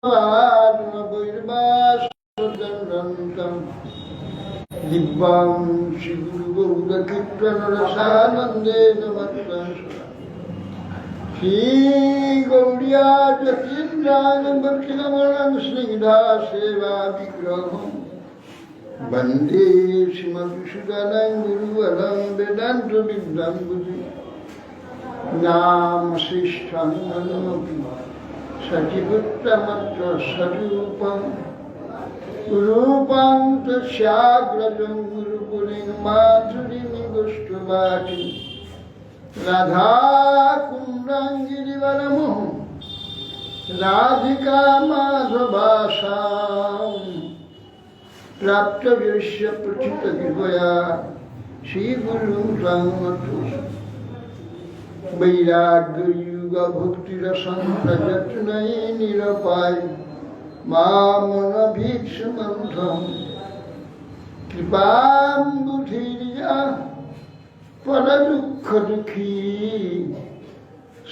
दिव्यां श्रीगुरुगौरकीर्तनरसानन्देन मत्तं श्रीगौर्या जतीन्द्रानन्दकीर्तनं स्निग्धासेवाविग्रहं वन्दे श्रीमधुसूदनं गुरुवरं वेदान्तविद्यां नाम श्रेष्ठं मनोऽपि सचिपुत्रमत्र स्वरूपं रूपं तस्याग्रजं गुरुपुरीं माधुरीमिगुष्टवाटी राधाकुण्डं गिरिवरमोहं राधिका माधवासां प्राप्तव्यस्य प्रथितकृपया श्रीगुरुं संवतु वैराग्ययुग भक्तिरसंप्रजत्नये निरपाय मामनभीक्षमन्त्रं कृपाम्बुधिर्या परदुःखदुःखी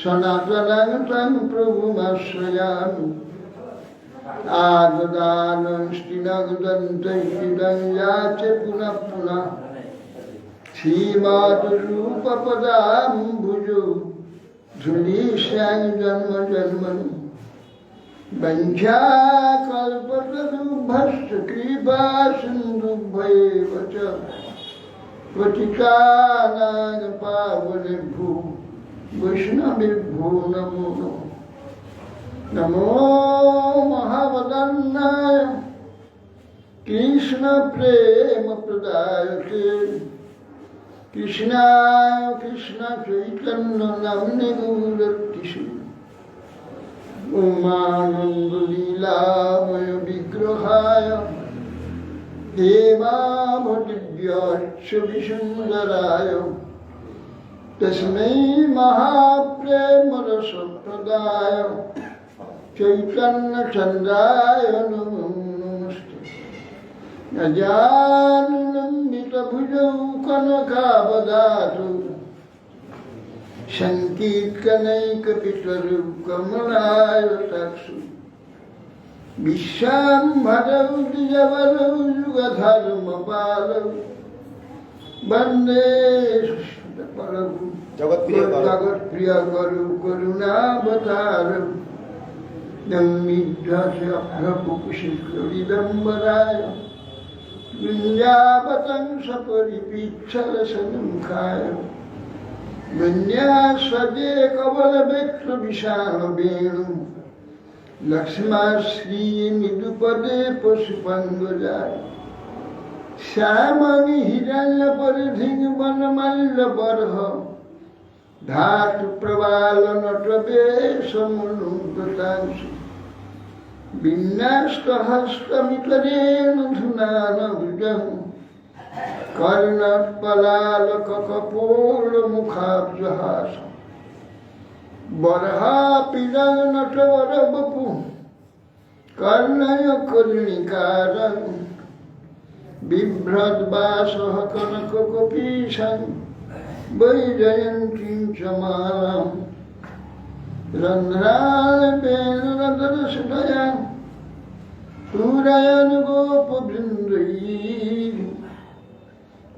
सनातनं तं प्रभुमाश्रयामि आददानं स्थिनगदन्तैर्यं याचे पुनः पुनः श्रीमातृरूपपदाम्बुजो धुलीश्यां जन्म जन्मनि वञ्चाकल्पतरुभ्यश्च कृपा सिन्धुभ्येव च पतितानां पावनेभ्यो वैष्णवेभ्यो नमो नमो महावदन्नाय कृष्णप्रेमप्रदायते कृष्णाय कृष्ण चैतन्य नाम्ने गौरतिषु उमानंद लीलामय विग्रहाय हेमाभदिव्याच्च विसुन्दराय तस्मै महाप्रेमरसप्रदाय चैतन्यचन्द्राय नमो नमस्ते अजानुलम्बितभुजौ कनकावदातु सङ्कीर्तनैकपितरौ कमलायताक्षु विश्वाम्भरौ द्विजवरौ युगधर्मपालौ वन्दे जगत्प्रियकरौ करुणावतारौ नम्मिध्यस्य प्रभुकुशिकरिदम्बराय विन्द्यावतं सपरिपीच्छलसमुखाय विन्यासदे कवलवेत्रविशालवेणु लक्ष्माश्रीनिरुपदे पशुपङ्गजाय श्यामणि हिरण्यपरिधिं वनमल्लबर्ह धातुप्रवालनटवेशमुनुगतांसु विन्यस्तहस्तमितरेण धुनानभुजं कर्णत्पलालककपोलमुखाब्जहासं बर्हापीडनटवरवपु कर्णयकर्णिकारं बिभ्रद्वासः कनककपीशं वैजयन्तीं च मालां रन्ध्रालपेनरदशदया पूरयन् गोपवृन्दैः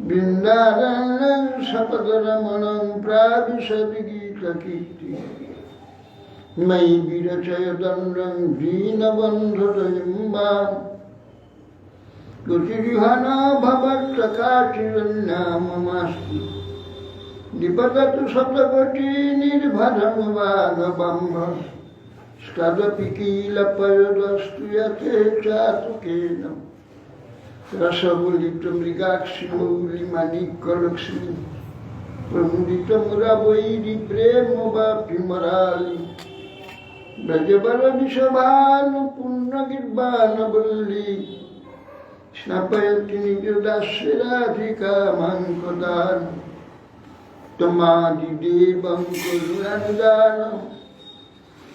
वृन्दारण्यं सपदरमणं प्राविशद्गीतकीर्तिः मयि विरचयदण्डं दीनबन्धुदयं मां रुचिर्हना भवत्सकाचिरन्नाममास्तु निपततु शतकोटिनिर्भरं वागबम्भ तदपि किलपयोदस्तु यथेचातुकेन रसमुलितमृगाक्षिमौलिमाणिक्यलक्ष्मी प्रमुदितमुरावैरि प्रेमवाप्तिमरालि ब्रजवरविषभानुपूर्णगिर्वाणवल्ली स्नापयति निजदास्य राधिका मां कदान् तमादिदेवं करुणानिदानं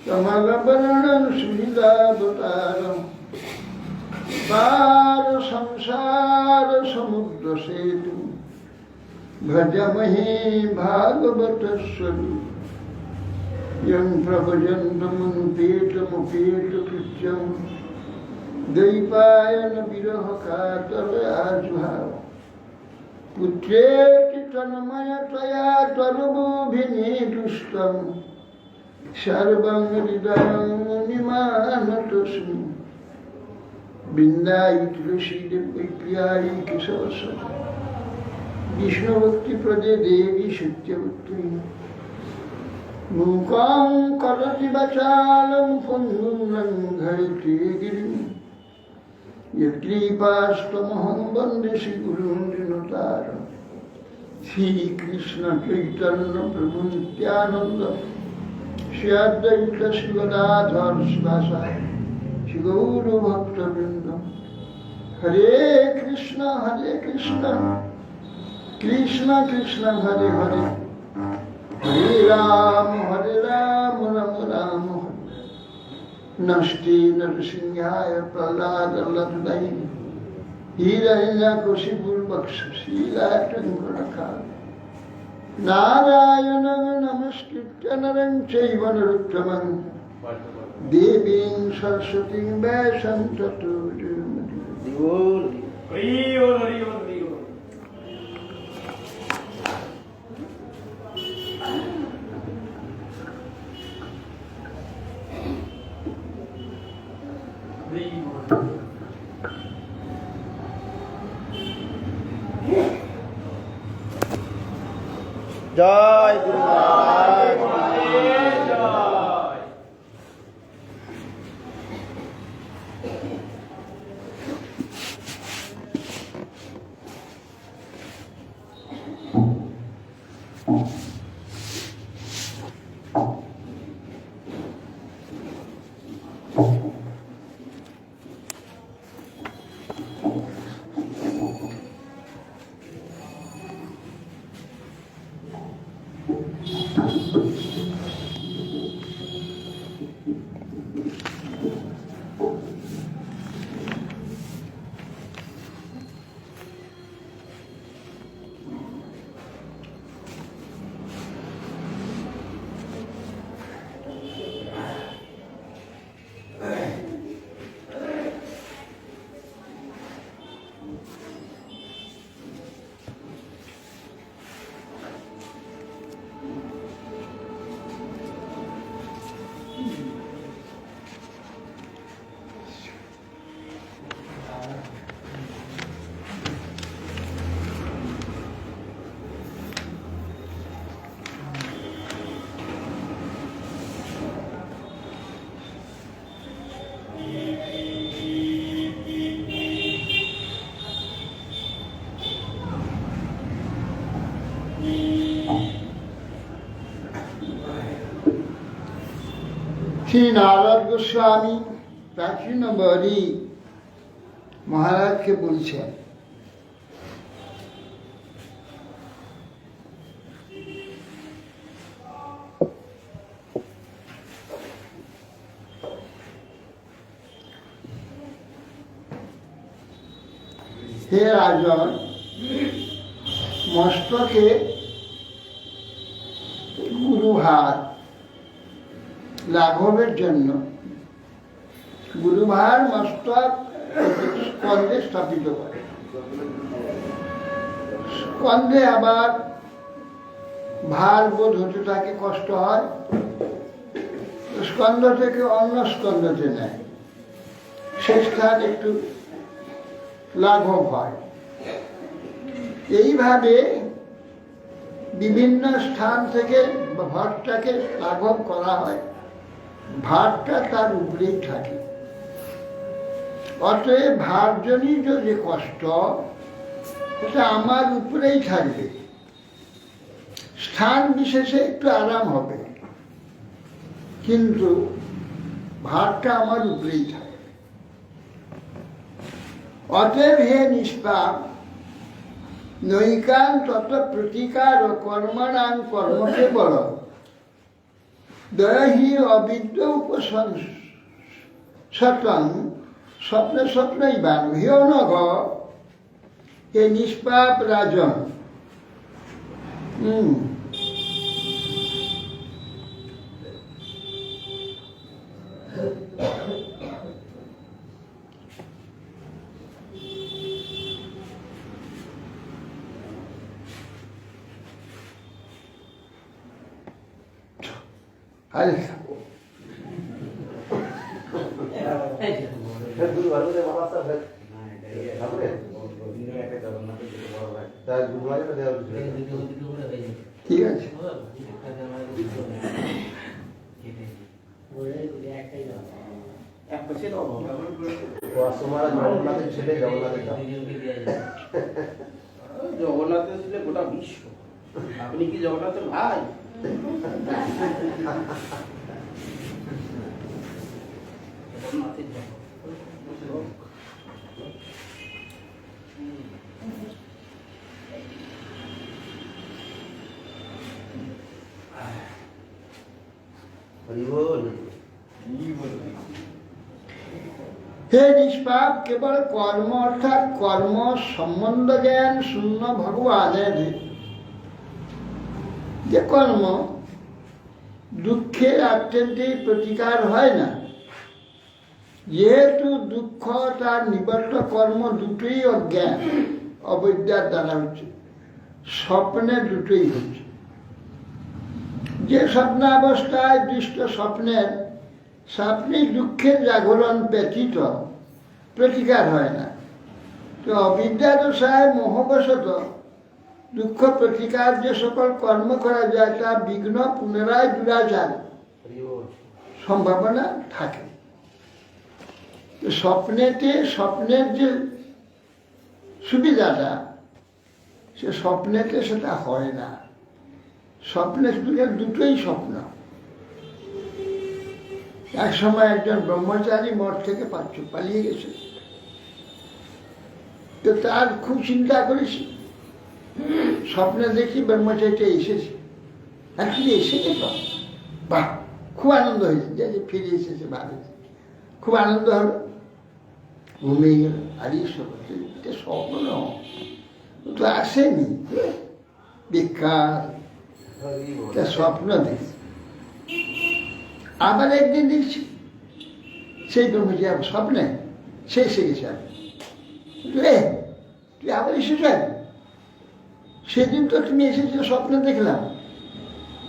कमलवर्णं सुहृदावतारम् पार संसार समुद्र सेतु भजमहे भागवत स्वरूप यं प्रभजन्तमुपेतमुपेतकृत्यं दैपायन विरहकातरयाजुहाव पुत्रेति तन्मयतया त्वरबोभिनेदुष्टं सर्वं हृदयं मुनिमानतोऽस्मि बृन्दायि तुलसीदेवैप्रियायि केशवसति विष्णुभक्तिप्रदे देवी सत्यवती मूकां करोति वाचालं पङ्गुं लङ्घयते गिरिं यत्कृपास्तमहं वन्दे श्रीगुरुं दिनतारं श्रीकृष्ण चैतन्य प्रभु नित्यानन्द श्री अद्वैत शिवदाधर शिवासादि श्री गौरभक्तवृन्द हरे कृष्ण कृष्ण कृष्ण हरे हरे हरे राम राम राम हरे नमस्ते नरसिंहाय प्रह्लादलदय हिरण्यकशिपुर्वक्षशीलाटङ्कणकाल नारायणं नमस्कृत्य नरं चैव नरोत्तमं देवीं सरस्वतीं वैशं ततो जय गुरु महाराज श्री नारद गोस्वामी प्राचीन बड़ी महाराज के बोलছেন হে রাজন মস্তকে গুরুভার লাঘবের জন্য গুরুভার মস্তক স্কন্ধে স্থাপিত করে স্কন্ধে আবার ভার বোধ হতে থাকে, কষ্ট হয়, স্কন্ধ থেকে অন্য স্কন্ধতে নেয়, সেই স্থান একটু লাঘব হয়। এইভাবে বিভিন্ন স্থান থেকে ভারটাকে লাঘব করা হয়, ভারটা তার উপরেই থাকে। অতএব ভারজনিত যে কষ্ট সেটা আমার উপরেই থাকবে, স্থান বিশেষে একটু আরাম হবে, কিন্তু ভারটা আমার উপরেই থাকে। অতএব হে নিষ্পাপ, নৈকান তত প্রতিকার ও কর্মণাং কর্মকে বল দয়হি অবিদ্য উপসংসতং স্বপ্ন স্বপ্নই বান হেয় নঘ। হে নিষ্পাপ রাজন, আরে ঠিক আছে, জগন্নাথের ছেলে জগন্নাথের ছেলে গোটা বিশ্ব। আপনি কি জগন্নাথের ভাই? জগন্নাথের হে নিষ্পাপ, কেবল কর্ম অর্থাৎ কর্ম সম্বন্ধ জ্ঞান শূন্য ভগবানের যে কর্ম দুঃখের আত্যন্তিক প্রতিকার হয় না, যেহেতু দুঃখ তার নিবর্ত কর্ম দুটোই অজ্ঞান অবিদ্যার দ্বারা হচ্ছে, স্বপ্নের দুটোই হচ্ছে। যে স্বপ্নাবস্থায় দৃষ্ট স্বপ্নের সাপনিক দুঃখের জাগরণ ব্যতীত প্রতিকার হয় না, তো অবিদ্যা দশায় মোহবশত দুঃখ প্রতিকার যে সকল কর্ম করা যায় তা বিঘ্ন পুনরায় দুরাচার সম্ভাবনা থাকে। স্বপ্নের যে সুবিধাটা সে স্বপ্নেতে সেটা হয় না। স্বপ্নের দুটোই স্বপ্ন। এক সময় একজন ব্রহ্মচারী মঠ থেকে পালিয়ে গেছে, তো তার খুব চিন্তা করেছি, স্বপ্নে দেখি ব্রহ্মচারীটা এসেছে, অ্যাকচুয়ালি এসেছে তো, বাহ, খুব আনন্দ হয়েছে যে ফিরে এসেছে, ভাবেছে, খুব আনন্দ হলো, ঘুমিয়ে গেল। আর এই স্বপ্ন তো আসেনি, বেকার, স্বপ্ন দেখছি। আবার একদিন দেখছি সেই ব্রহ্মচারী স্বপ্নে সে এসে গেছে, তুই আবার এসেছ, সেদিন তো তুমি এসেছো স্বপ্নে দেখলাম,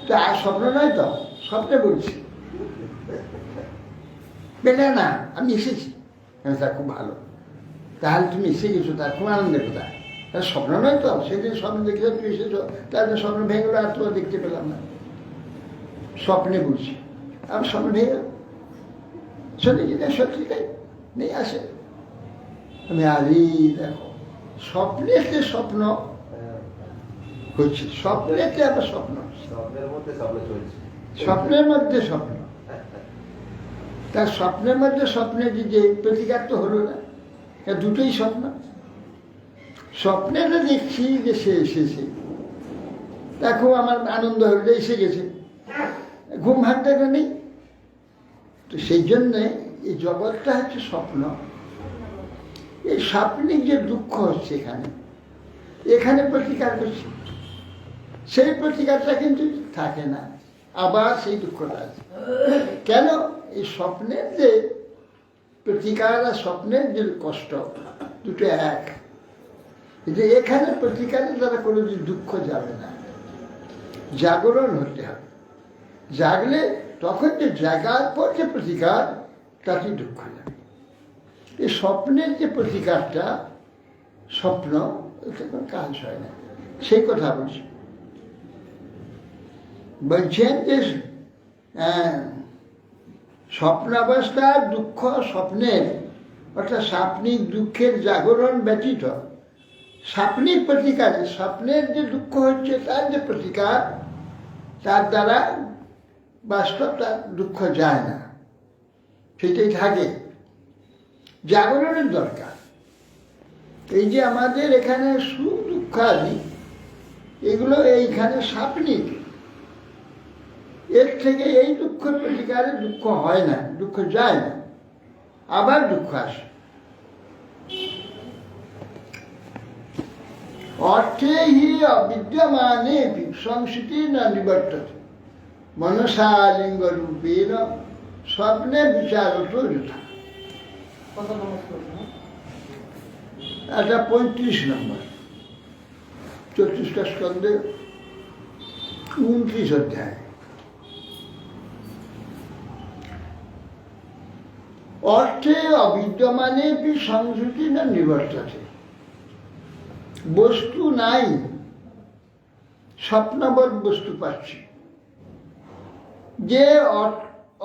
তো আর স্বপ্ন নয় তো, স্বপ্নে বলছি। বেটা না, আমি এসেছি। তা খুব ভালো, তাহলে তুমি এসে গেছো, তার খুব আনন্দের কথা। তার স্বপ্ন নয় তো, সেদিন স্বপ্ন দেখলে তুই এসেছো, তাহলে স্বপ্ন ভেঙে গেলো, আর তোমার দেখতে পেলাম না, স্বপ্নে বলছি। আমার স্বপ্ন ভেঙে গেল, সত্যিটাই নেই আসে। আমি আরে দেখো, স্বপ্নেতে স্বপ্ন হচ্ছে, স্বপ্নেতে আবার স্বপ্ন, স্বপ্নের মধ্যে স্বপ্ন। তার স্বপ্নের মধ্যে স্বপ্নের যে প্রতিকার তো হলো না, দুটোই স্বপ্ন। স্বপ্নেটা দেখছি যে সে এসেছে, দেখো আমার আনন্দ হলো যে এসে গেছে, ঘুম ভাঙটা নেই। তো সেই জন্যে এই জগৎটা হচ্ছে স্বপ্ন। এই স্বপ্নিক যে দুঃখ হচ্ছে এখানে প্রতিকার করছে, সেই প্রতিকারটা কিন্তু থাকে না, আবার সেই দুঃখটা আছে। কেন? এই স্বপ্নের যে প্রতিকার আর স্বপ্নের যে কষ্ট দুটো এক, যে এখানে প্রতিকারের দ্বারা কোনো দুঃখ যাবে না, জাগরণ হতে হবে। জাগলে তখন যে জাগার পর যে প্রতিকার, তাতে দুঃখ যাবে। এই স্বপ্নের যে প্রতিকারটা, স্বপ্ন ওতে কোনো কাজ হয় না, সেই কথা বলছি। বলছেন যে স্বপ্নাবস্থার দুঃখ স্বপ্নের, অর্থাৎ স্বপ্নিক দুঃখের জাগরণ ব্যতীত স্বপ্নিক প্রতিকারে, স্বপ্নের যে দুঃখ হচ্ছে তার যে প্রতিকার, তার দ্বারা বাস্তব তার দুঃখ যায় না, সেটাই থাকে। জাগরণের দরকার। এই যে আমাদের এখানে সুখ দুঃখ আদি, এগুলো এইখানে স্বপ্নিক, এর থেকে এই দুঃখ প্রতিকারে দুঃখ হয় না, দুঃখ যায় না, আবার দুঃখ আসে। অর্থে হি অবিদ্যমানে সংস্কৃতি না নিবর্ততে মনসালিঙ্গ রূপেণ স্বপ্নে বিচারত যথা। এটা 35 নম্বর, 34টা স্কন্ধে 29 অধ্যায়। অর্থে অবিদ্যমানে সংস্কৃতি না নিবর্ততে। বস্তু নাই, স্বপ্নবৎ বস্তু পাচ্ছি। যে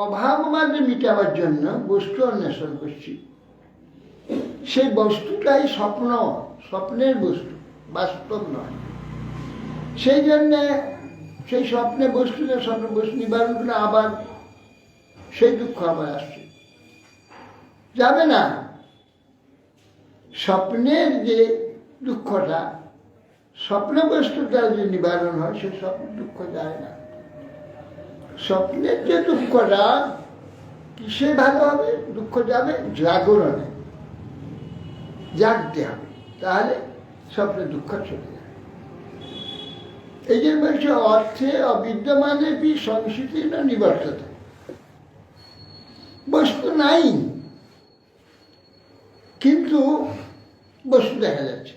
অভাব আমাদের মিটাবার জন্য বস্তু অন্বেষণ করছি, সেই বস্তুটাই স্বপ্ন, স্বপ্নের বস্তু, বাস্তব নয়। সেই জন্যে সেই স্বপ্নে বস্তুটা স্বপ্ন বস্তু নিবারণ করে আবার সেই দুঃখ আবার আসছে, যাবে না। স্বপ্নের যে দুঃখটা, স্বপ্ন বস্তুটা যে নিবারণ হয়, সে স্বপ্ন দুঃখ যায় না। স্বপ্নের যে দুঃখটা কিসে ভালো হবে? দুঃখ যাবে জাগরণে, জাগতে হবে, তাহলে স্বপ্নের দুঃখ চলে যাবে। এই যে বলছে অর্থে অবিদ্যমানে সংস্কৃতি না নিবর্ততে। বস্তু নাই, কিন্তু বস্তু দেখা যাচ্ছে।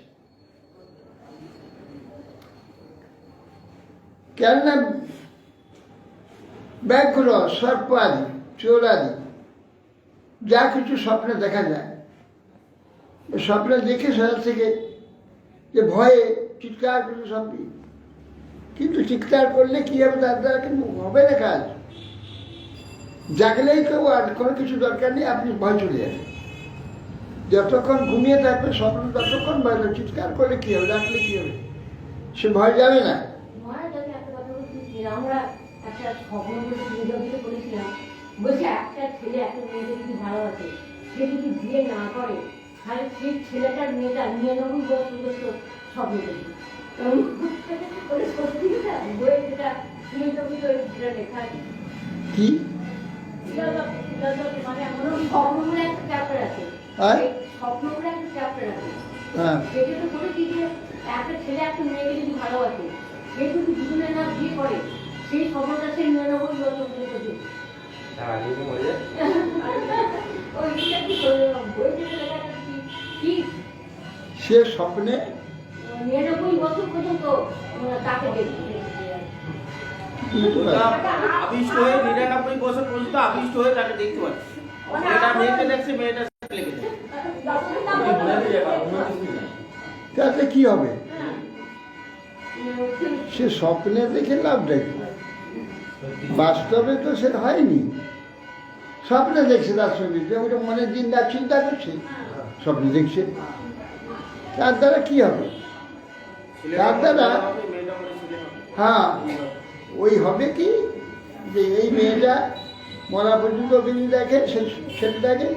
কেননা ব্যাঘ্র, সর্প আদি, চোর আদি যা কিছু স্বপ্নে দেখা যায়, স্বপ্নে দেখে সেটা থেকে যে ভয়ে চিৎকার করছে সবই, কিন্তু চিৎকার করলে কি হবে? তার দ্বারা কিন্তু হবে না কাজ। জাগলেই কেউ আর কোনো কিছু দরকার নেই, আপনি ভয় চলে যাবেন। যতক্ষণ ঘুমিয়ে থাকবে স্বপ্ন, ততক্ষণ ভয় হবে। চিৎকার করলে কি হবে, ডাকলে কি হবে? সে ভয় যাবে না। আমরা একটা স্বপ্ন করেছিলাম, বলছে একটা ছেলে একটা মেয়েকে যদি ভালোবাসে, সে যদি বিয়ে না করে, তাহলে সেই ছেলেটার মেয়েটা 99 বছর স্বপ্ন দেখি। সত্যি বইয়ে যেটা লেখা আছে কি মানে এমন স্বপ্নগুলো একটা চ্যাপ্টার আছে, স্বপ্নগুলো একটা চ্যাপ্টার আছে। সেটা তো বলেছি যে একটা ছেলে একটা মেয়েকে যদি ভালোবাসে, সে যদি দুজনে না বিয়ে করে, সেই স্বপ্নটা সে 99 বছর দেখি। সে স্বপ্নে 99 বছর পর্যন্ত তাকে দেখবে। আবিষ্ট হয়ে 99 বছর পর্যন্ত আবিষ্ট হয়ে তাকে দেখতে পাচ্ছে। মেয়েটা মেয়েকে দেখছে, মেয়েটা ছেলেকে দেখছে। তাতে কি হবে? সে স্বপ্নে দেখে লাভ দেখে, বাস্তবে তো সে হয়নি। স্বপ্নে দেখছে, তার সঙ্গে ওটা মনের দিন রাত চিন্তা করছে, স্বপ্নে দেখছে। তার দ্বারা কি হবে? তার দ্বারা হ্যাঁ, ওই হবে কি যে এই মেয়েটা মরা পর্যন্ত অভিনয় দেখে, সেই ছেলেটাকে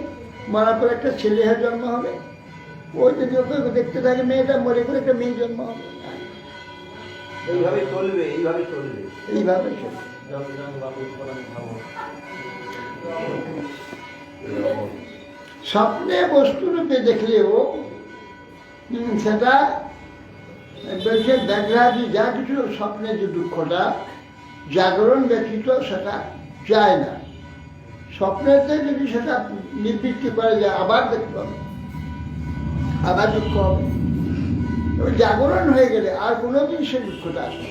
মরার পর একটা ছেলে হয়ে জন্ম হবে। ওই যদি ওকে দেখতে থাকে, মেয়েটা মরে করে একটা মেয়ে জন্ম হবে। এইভাবে চলবে, এইভাবে চলবে, এইভাবে চলবে। স্বপ্নে বস্তুরূপে দেখলেও সেটা বলছে ব্যাঘ্রাদি যা কিছু স্বপ্নের যে দুঃখটা জাগরণ ব্যতীত সেটা যায় না। স্বপ্নেতে যদি সেটা নিবৃত্তি করে যায়, আবার দেখতে হবে, আবার দুঃখ হবে। জাগরণ হয়ে গেলে আর কোনোদিন সে দুঃখটা আসবে।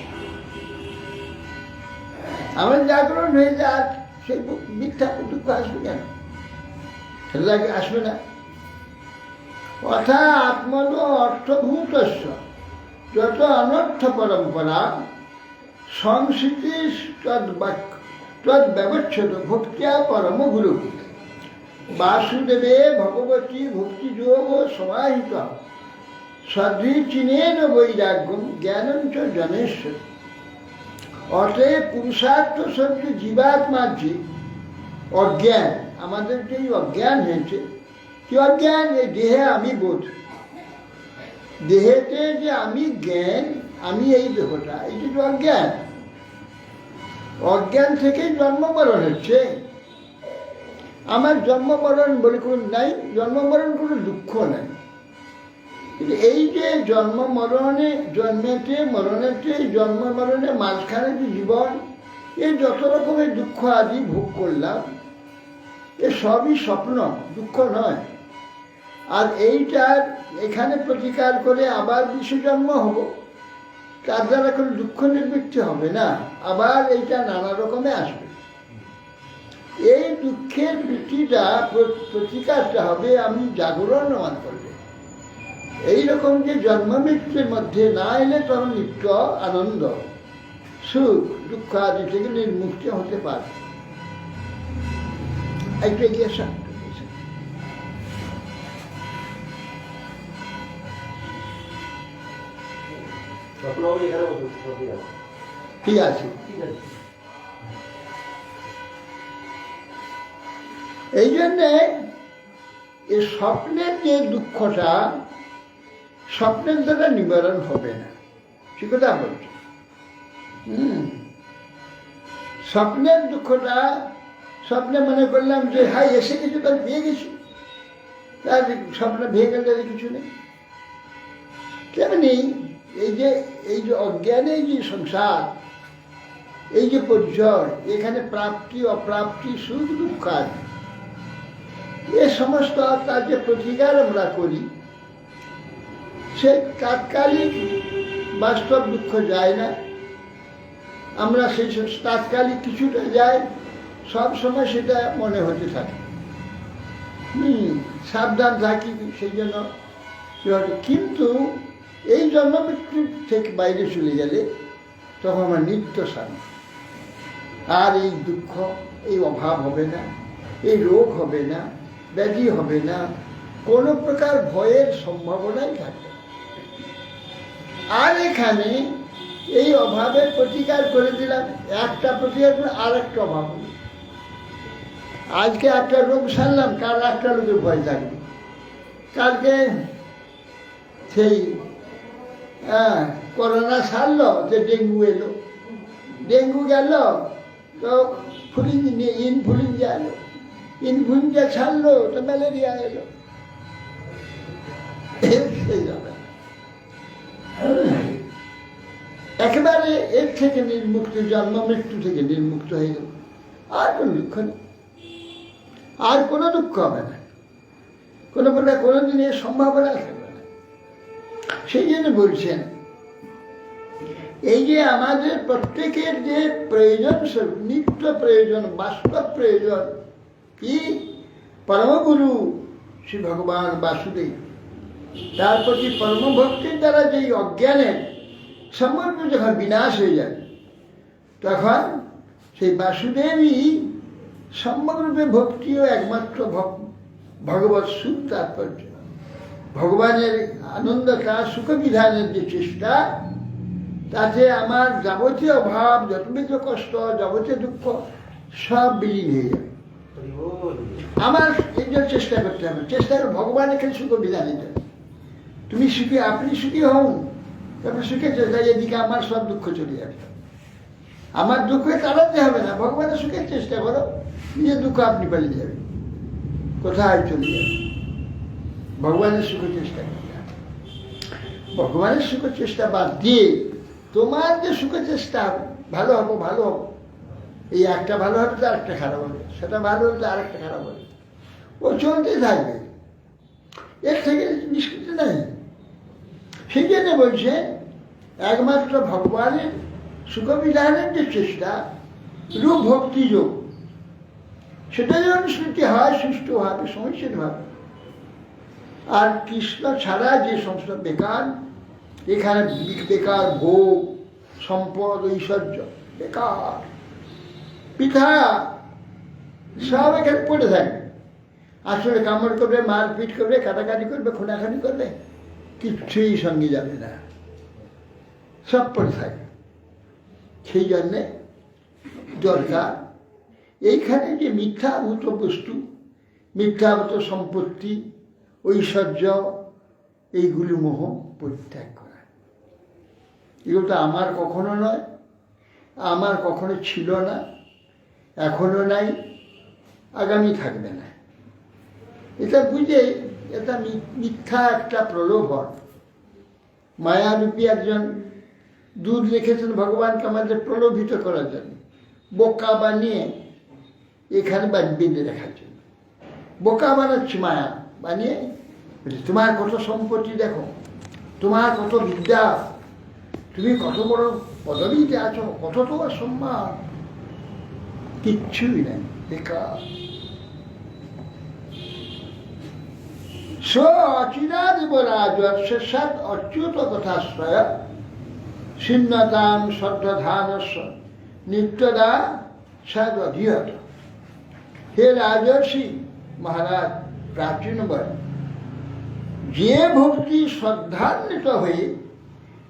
আমার জাগরণ হয়ে যায়, আর সেই মিথ্যা দুঃখ আসবে কেন? সেটা আসবে না। অর্থাৎ আত্মন অর্থভূতস্য যত অনর্থ পরম্পরা সংস্কৃতি তদ ব্যবচ্ছেদ ভক্তিয়া পরম গুরু বাসুদেবে ভগবতী ভক্তিযোগ সমাহিত সদৃচিনেন বৈরাগ্যম জ্ঞানঞ্চ জনেশ্বর। অতএব পুরুষার্থ সত্য জীবাত্মার যে অজ্ঞান, আমাদের যে অজ্ঞান হয়েছে, কি অজ্ঞান? এই দেহে আমি বোধ, দেহেতে যে আমি জ্ঞান, আমি এই দেহটা, এই যে অজ্ঞান, অজ্ঞান থেকেই জন্মমরণ হচ্ছে। আমার জন্মমরণ বলে কোনো নাই, জন্মমরণ কোনো দুঃখ নাই। কিন্তু এই যে জন্ম মরণে, জন্মেতে মরণেতে, জন্ম মরণে মাঝখানে যে জীবন, এই যত রকমের দুঃখ আদি ভোগ করলাম, এ সবই স্বপ্ন, দুঃখ নয়। আর এইটার এখানে প্রতিকার করে আবার বিশ্বজন্ম হব, তার দ্বারা কোনো দুঃখ নিবৃত্তি হবে না, আবার এইটা নানা রকমে আসবে। এই দুঃখের বৃত্তিটা প্রতিকারটা হবে আমি জাগরণ মান করলে। এইরকম যে জন্ম মৃত্যুর মধ্যে না এলে তখন নিত্য আনন্দ সুখ দুঃখ আদি থেকে নির্মুক্ত হতে পারে। একটু এগিয়ে আসা। ঠিক আছে। এই জন্যে এই স্বপ্নের যে দুঃখটা স্বপ্নের দ্বারা নিবারণ হবে না, সে কথা বলছে। স্বপ্নের দুঃখটা স্বপ্নে মনে করলাম যে হাই এসে কিছু তার পেয়ে গেছি, তার স্বপ্ন ভেঙে গেলে কিছু নেই। তেমনি এই যে অজ্ঞানে যে সংসার, এই যে পরিচয়, এখানে প্রাপ্তি অপ্রাপ্তি সুখ দুঃখ আছে, এ সমস্ত তার যে প্রতিকার আমরা করি, সে তাৎকালিক বাস্তব দুঃখ যায় না। আমরা সেই তাৎকালিক কিছুটা যায়, সব সময় সেটা মনে হতে থাকে। সাবধান থাকি সেই জন্য। কিন্তু এই জন্ম মৃত্যু থেকে বাইরে চলে গেলে তখন আমার নিত্য শান্তি, আর এই দুঃখ এই অভাব হবে না, এই রোগ হবে না, ব্যাধি হবে না, কোনো প্রকার ভয়ের সম্ভাবনাই থাকবে। আর এখানে এই অভাবের প্রতিকার করে দিলাম, একটা প্রতিকার করে আর একটা অভাব হল। আজকে একটা রোগ সারলাম, কাল একটা রোগের ভয় থাকবে। কালকে সেই করোনা সারলো, যে ডেঙ্গু এলো, ডেঙ্গু গেল তো ইনফ্লুয়েঞ্জা এলো, ইনফ্লুয়েঞ্জা ছাড়লো তো ম্যালেরিয়া এলো। সেই যাবে একেবারে এর থেকে নির্মুক্ত, জন্ম মৃত্যু থেকে নির্মুক্ত হয়ে গেল। আর কোনো দুঃখ নেই, আর কোনো দুঃখ হবে না, কোনো প্রকার কোনো দিনের সম্ভাবনা থাকবে না। সেই জন্য বলছেন এই যে আমাদের প্রত্যেকের যে প্রয়োজন, নিত্য প্রয়োজন, বাস্তব প্রয়োজন কি? পরমগুরু শ্রী ভগবান বাসুদেব, তার প্রতি পরমভক্তির দ্বারা যেই অজ্ঞানের সম্পর্ক যখন বিনাশ হয়ে যাবে, তখন সেই বাসুদেবই সম্যকরূপে ভক্তি ও একমাত্র ভগবৎ সুখ তাৎপর্য। ভগবানের আনন্দটা সুখ বিধানের যে চেষ্টা, তাতে আমার যাবতীয় অভাব, যাবতীয় কষ্ট, যাবতীয় দুঃখ সব বিলীন হয়ে যাবে। আমার এই জন্য চেষ্টা করতে হবে, চেষ্টা করে ভগবান এখানে সুখ বিধানের জন্য। তুমি সুখী, আপনি সুখী হন, তারপর সুখে চেষ্টা, এদিকে আমার সব দুঃখ চলে যাবে। আমার দুঃখে তাড়াতে হবে না, ভগবানের সুখের চেষ্টা করো, নিজের দুঃখ আপনি পালিয়ে যাবে, কোথায় চলে যাবে। ভগবানের সুখের চেষ্টা করতে হবে। ভগবানের সুখের চেষ্টা বাদ দিয়ে তোমার যে সুখের চেষ্টা, ভালো হবো ভালো হবো, এই একটা ভালো হবে তো আরেকটা খারাপ হবে, সেটা ভালো হলে তো আরেকটা খারাপ হবে, ও চলতেই থাকবে, এর থেকে নিষ্কৃতি নাই। সেই জন্য বলছে একমাত্র ভগবানের সুখবিধানের যে চেষ্টা, রূপ ভক্তি যোগ, সেটা যেন অনুষ্ঠিত হয় সুষ্ঠুভাবে, সমীচীনভাবে। আর কৃষ্ণ ছাড়া যে সমস্ত বেকার, এখানে বেকার ভোগ, সম্পদ, ঐশ্বর্য বেকার, পিঠা সব এখানে পড়ে থাকবে। আসলে কামড় করবে, মারপিট করবে, কাটাকাটি করবে, খুনাখানি করবে, কিচ্ছুই সঙ্গে যাবে না, সব পড়ে থাকবে। সেই জন্যে দরকার এইখানে যে মিথ্যাভূত বস্তু, মিথ্যাভূত সম্পত্তি, ঐশ্বর্য, এইগুলি মোহ পরিত্যাগ করা। এগুলো তো আমার কখনো নয়, আমার কখনো ছিল না, এখনো নাই, আগামী থাকবে না। এটা বুঝে এটা মিথ্যা একটা প্রলোভন। মায়ারূপী একজন দূত লিখেছেন ভগবানকে আমাদের প্রলোভিত করার জন্য, বোকা বানিয়ে এখানে বেঁধে রাখার জন্য। বোকা বানাচ্ছি মায়া বানিয়ে, তোমার কত সম্পত্তি দেখো, তোমার কত বিদ্যা, তুমি কত বড় পদবীতে আছো, কত তোমার সম্মান, কিচ্ছুই নাই। বেকার। স অচিরাদিব রাজর্ষের অচ্যুত কথাশ্রয় ছিন্নতাম শ্রদ্ধাধানস্ব নিত্যদা সদধিয়ত। হে রাজর্ষি মহারাজ, প্রাচীন বলে, যে ভক্তি শ্রদ্ধান্বিত হয়ে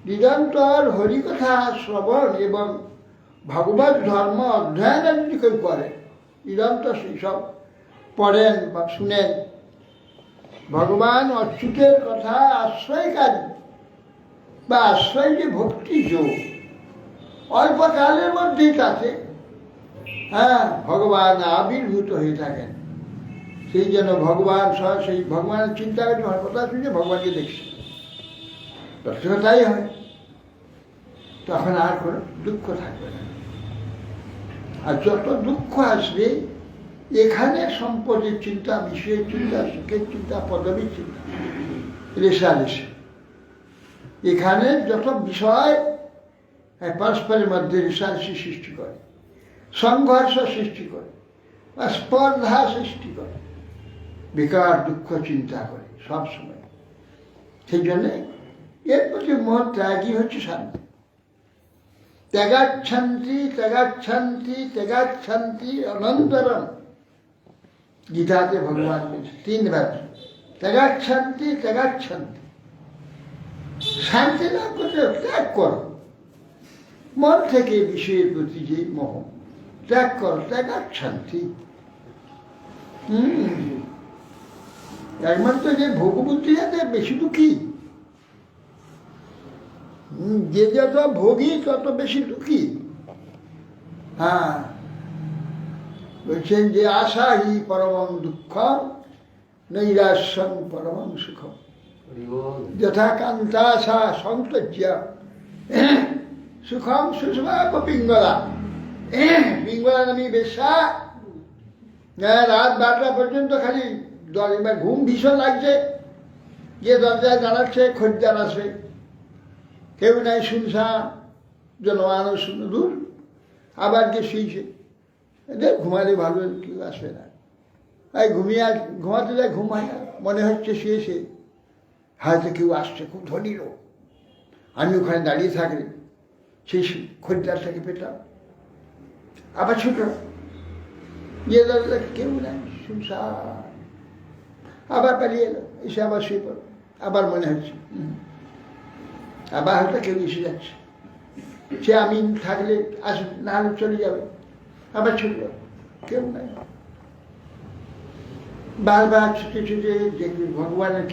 নিরন্তর হরিকথা শ্রবণ এবং ভগবত ধর্ম অধ্যয়ন যদি কেউ করে, নিরন্তর সেইসব পড়েন বা শুনেন, ভগবান অচ্যুতের কথা আশ্রয়কারী বা আশ্রয় যে ভক্তি যোগ, অল্পকালের মধ্যেই তাতে ভগবান আবির্ভূত হয়ে থাকেন। সেই জন্য ভগবান সেই ভগবানের চিন্তা করে আমার কথা শুনে ভগবানকে দেখছি, তাই হয়, তখন আর কোনো দুঃখ থাকবে না। আর যত দুঃখ আসবে, এখানে সম্পদের চিন্তা, বিষয়ের চিন্তা, সুখের চিন্তা, পদবীর চিন্তা, রেশারেশি, এখানে যত বিষয় পরস্পরের মধ্যে রেশারেশি সৃষ্টি করে, সংঘর্ষ সৃষ্টি করে বা স্পর্ধা সৃষ্টি করে, বেকার দুঃখ চিন্তা করে সবসময়। সেই জন্যে এর প্রতি মন ত্যাগই হচ্ছে শান্তি। ত্যাগাচ্ছান্তি ত্যাগাচ্ছান্তি ত্যাগাচ্ছান্তি অনন্তরম, গীতাতে ভগবান বলছে 3 বার, ত্যাগাচ্ছান্তি ত্যাগাচ্ছান্তি। শান্তি লাভ করতে ত্যাগ করো, মন থেকে বিষয়ের প্রতি যে মোহ ত্যাগ করো, ত্যাগাচ্ছান্তি। একমাত্র যে ভোগবুদ্ধি যাতে বেশি দুঃখী, যে যত ভোগী তত বেশি দুঃখী। বলছেন যে আশাহি পরমং দুঃখম নৈরাশ্যং পরমং সুখম, যথা কান্তাশা সংত্যজ্য সুখম সুষমাপ পিঙ্গলা। পিঙ্গলা নামী বেশ্যা, রাত 12টা পর্যন্ত খালি ঘুম ভীষণ লাগছে, যে দরজায় দাঁড়াচ্ছে খদ্দের আসবে, কেউ নাই, শুনশান, জনমানব শূন্য, দূর, আবার কে শুয়েছে, এদের ঘুমালে ভালো, কেউ আসবে না। ঘুমাতে যায়, ঘুম হয় না, মনে হচ্ছে শুয়েছে, হয়তো কেউ আসছে, খুব ধনী লোক, আমি ওখানে দাঁড়িয়ে থাকলে সেই খদ্দারটাকে পেতাম, আবার ছুটো, যে দরজা কেউ নাই, শুনশান, আবার পালিয়ে এলো, এসে আবার শুয়ে পড়ো, আবার মনে হচ্ছে, আবার হয়তো কেউ এসে যাচ্ছে, সে আমি থাকলে আসবে, না হলে চলে যাবে, আবার ছুটল, কেউ নাই। বারবার ছুটে ছুটে দেখবে ভগবানের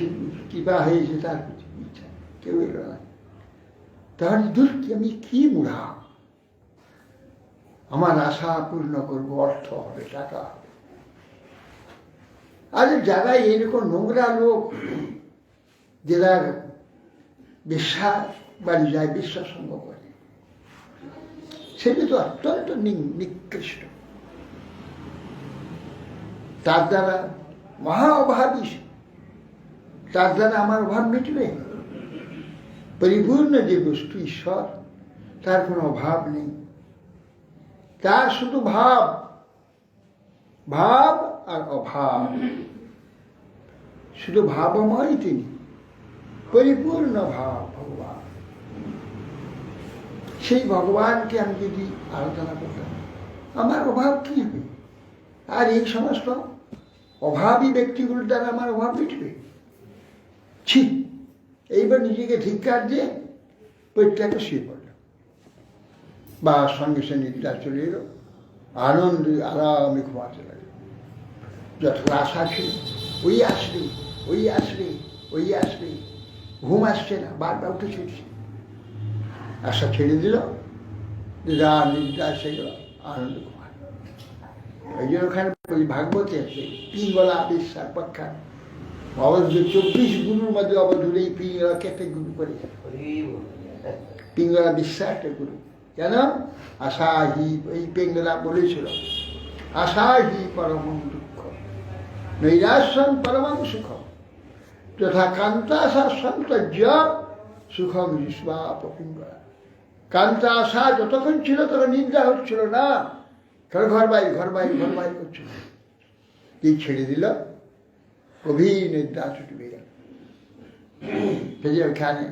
কৃপা হয়েছে, তার প্রতি ইচ্ছা, কেউ এলো না। তাহলে দূর, আমি কি মুড়া, আমার আশা পূর্ণ করবো, অর্থ হবে, টাকা হবে। আর যারা এরকম নোংরা লোক, যারা বিশ্বাস বাড়ি যায়, বিশ্বাস সঙ্গ করে, সেটা তো অত্যন্ত নিকৃষ্ট। তার দ্বারা মহা অভাবী, তার দ্বারা আমার অভাব মিটবে। পরিপূর্ণ যে বস্তু ঈশ্বর, তার কোনো অভাব নেই, তার শুধু ভাব, ভাব আর অভাব, শুধু ভাবময় তিনি, পরিপূর্ণ ভাব ভগবান। সেই ভগবানকে আমি যদি আরাধনা করতাম, আমার অভাব কি হবে? আর এই সমস্ত অভাবী ব্যক্তিগুলোর দ্বারা আমার অভাব মিটবে? ছি! এইবার নিজেকে ধিক্কার দিয়ে পরিত্যাগে শুয়ে পড়ল, বা সঙ্গে সে নিদ্রা চলে এলো, আনন্দে আরামে ঘুমাতে লাগলো। যত আশা ছিল, ওই আসবে, ওই আসবে, ওই আসবে, ঘুম আসছে না, বারবার উঠে ছুটছে, আশা ছেড়ে দিল, নিদ্রা এসে গেল, আনন্দ ঘুমাল। ওই জন্য ওখানে ভাগবতী আছে, পিঙ্গলা বিশ্বাস পক্ষা অবধ 24 গুরুর মধ্যে অবধূর এই পিঙ্গলাকে একটা গুরু করে, পিঙ্গলা বিশ্বাস একটা গুরু। কেন? আশাহি, এই পিঙ্গলা বলেছিল, আশাহি পরমং দুঃখ নৈরাশ্যং পরমং সুখম, যথা কান্তাশা সন্তর্য সুখম বিস্বাপ পিঙ্গলা। কান্তা আশা যতক্ষণ ছিল তখন নিদ্রা হচ্ছিল না, কারণ ঘর বাইর করছে, কি ছেড়ে দিল, গভীর নিদ্রা ছুটবে গেল। ফেজে ওখানে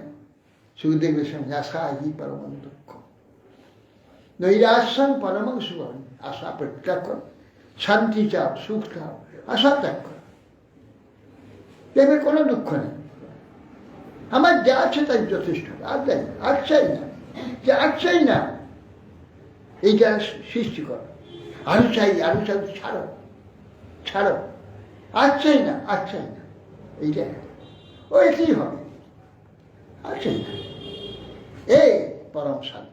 সুখদেবের সঙ্গে আশা হি পরম দুঃখ, নৈরাশ্যাম পরমং সুখম, আশা পরিত্যাগ কর, শান্তি চাও, সুখ চাও, আশা ত্যাগ কর, দেবের কোনো দুঃখ নেই, আমার যা আছে তাই যথেষ্ট, আর দেয় আর চাই না, যে আর চাই না, এইটা সৃষ্টি করো, আরো চাই ছাড়ো, আর চাই না, এইটা ওইটাই হবে, আর চাই না, এই পরম শান্তি।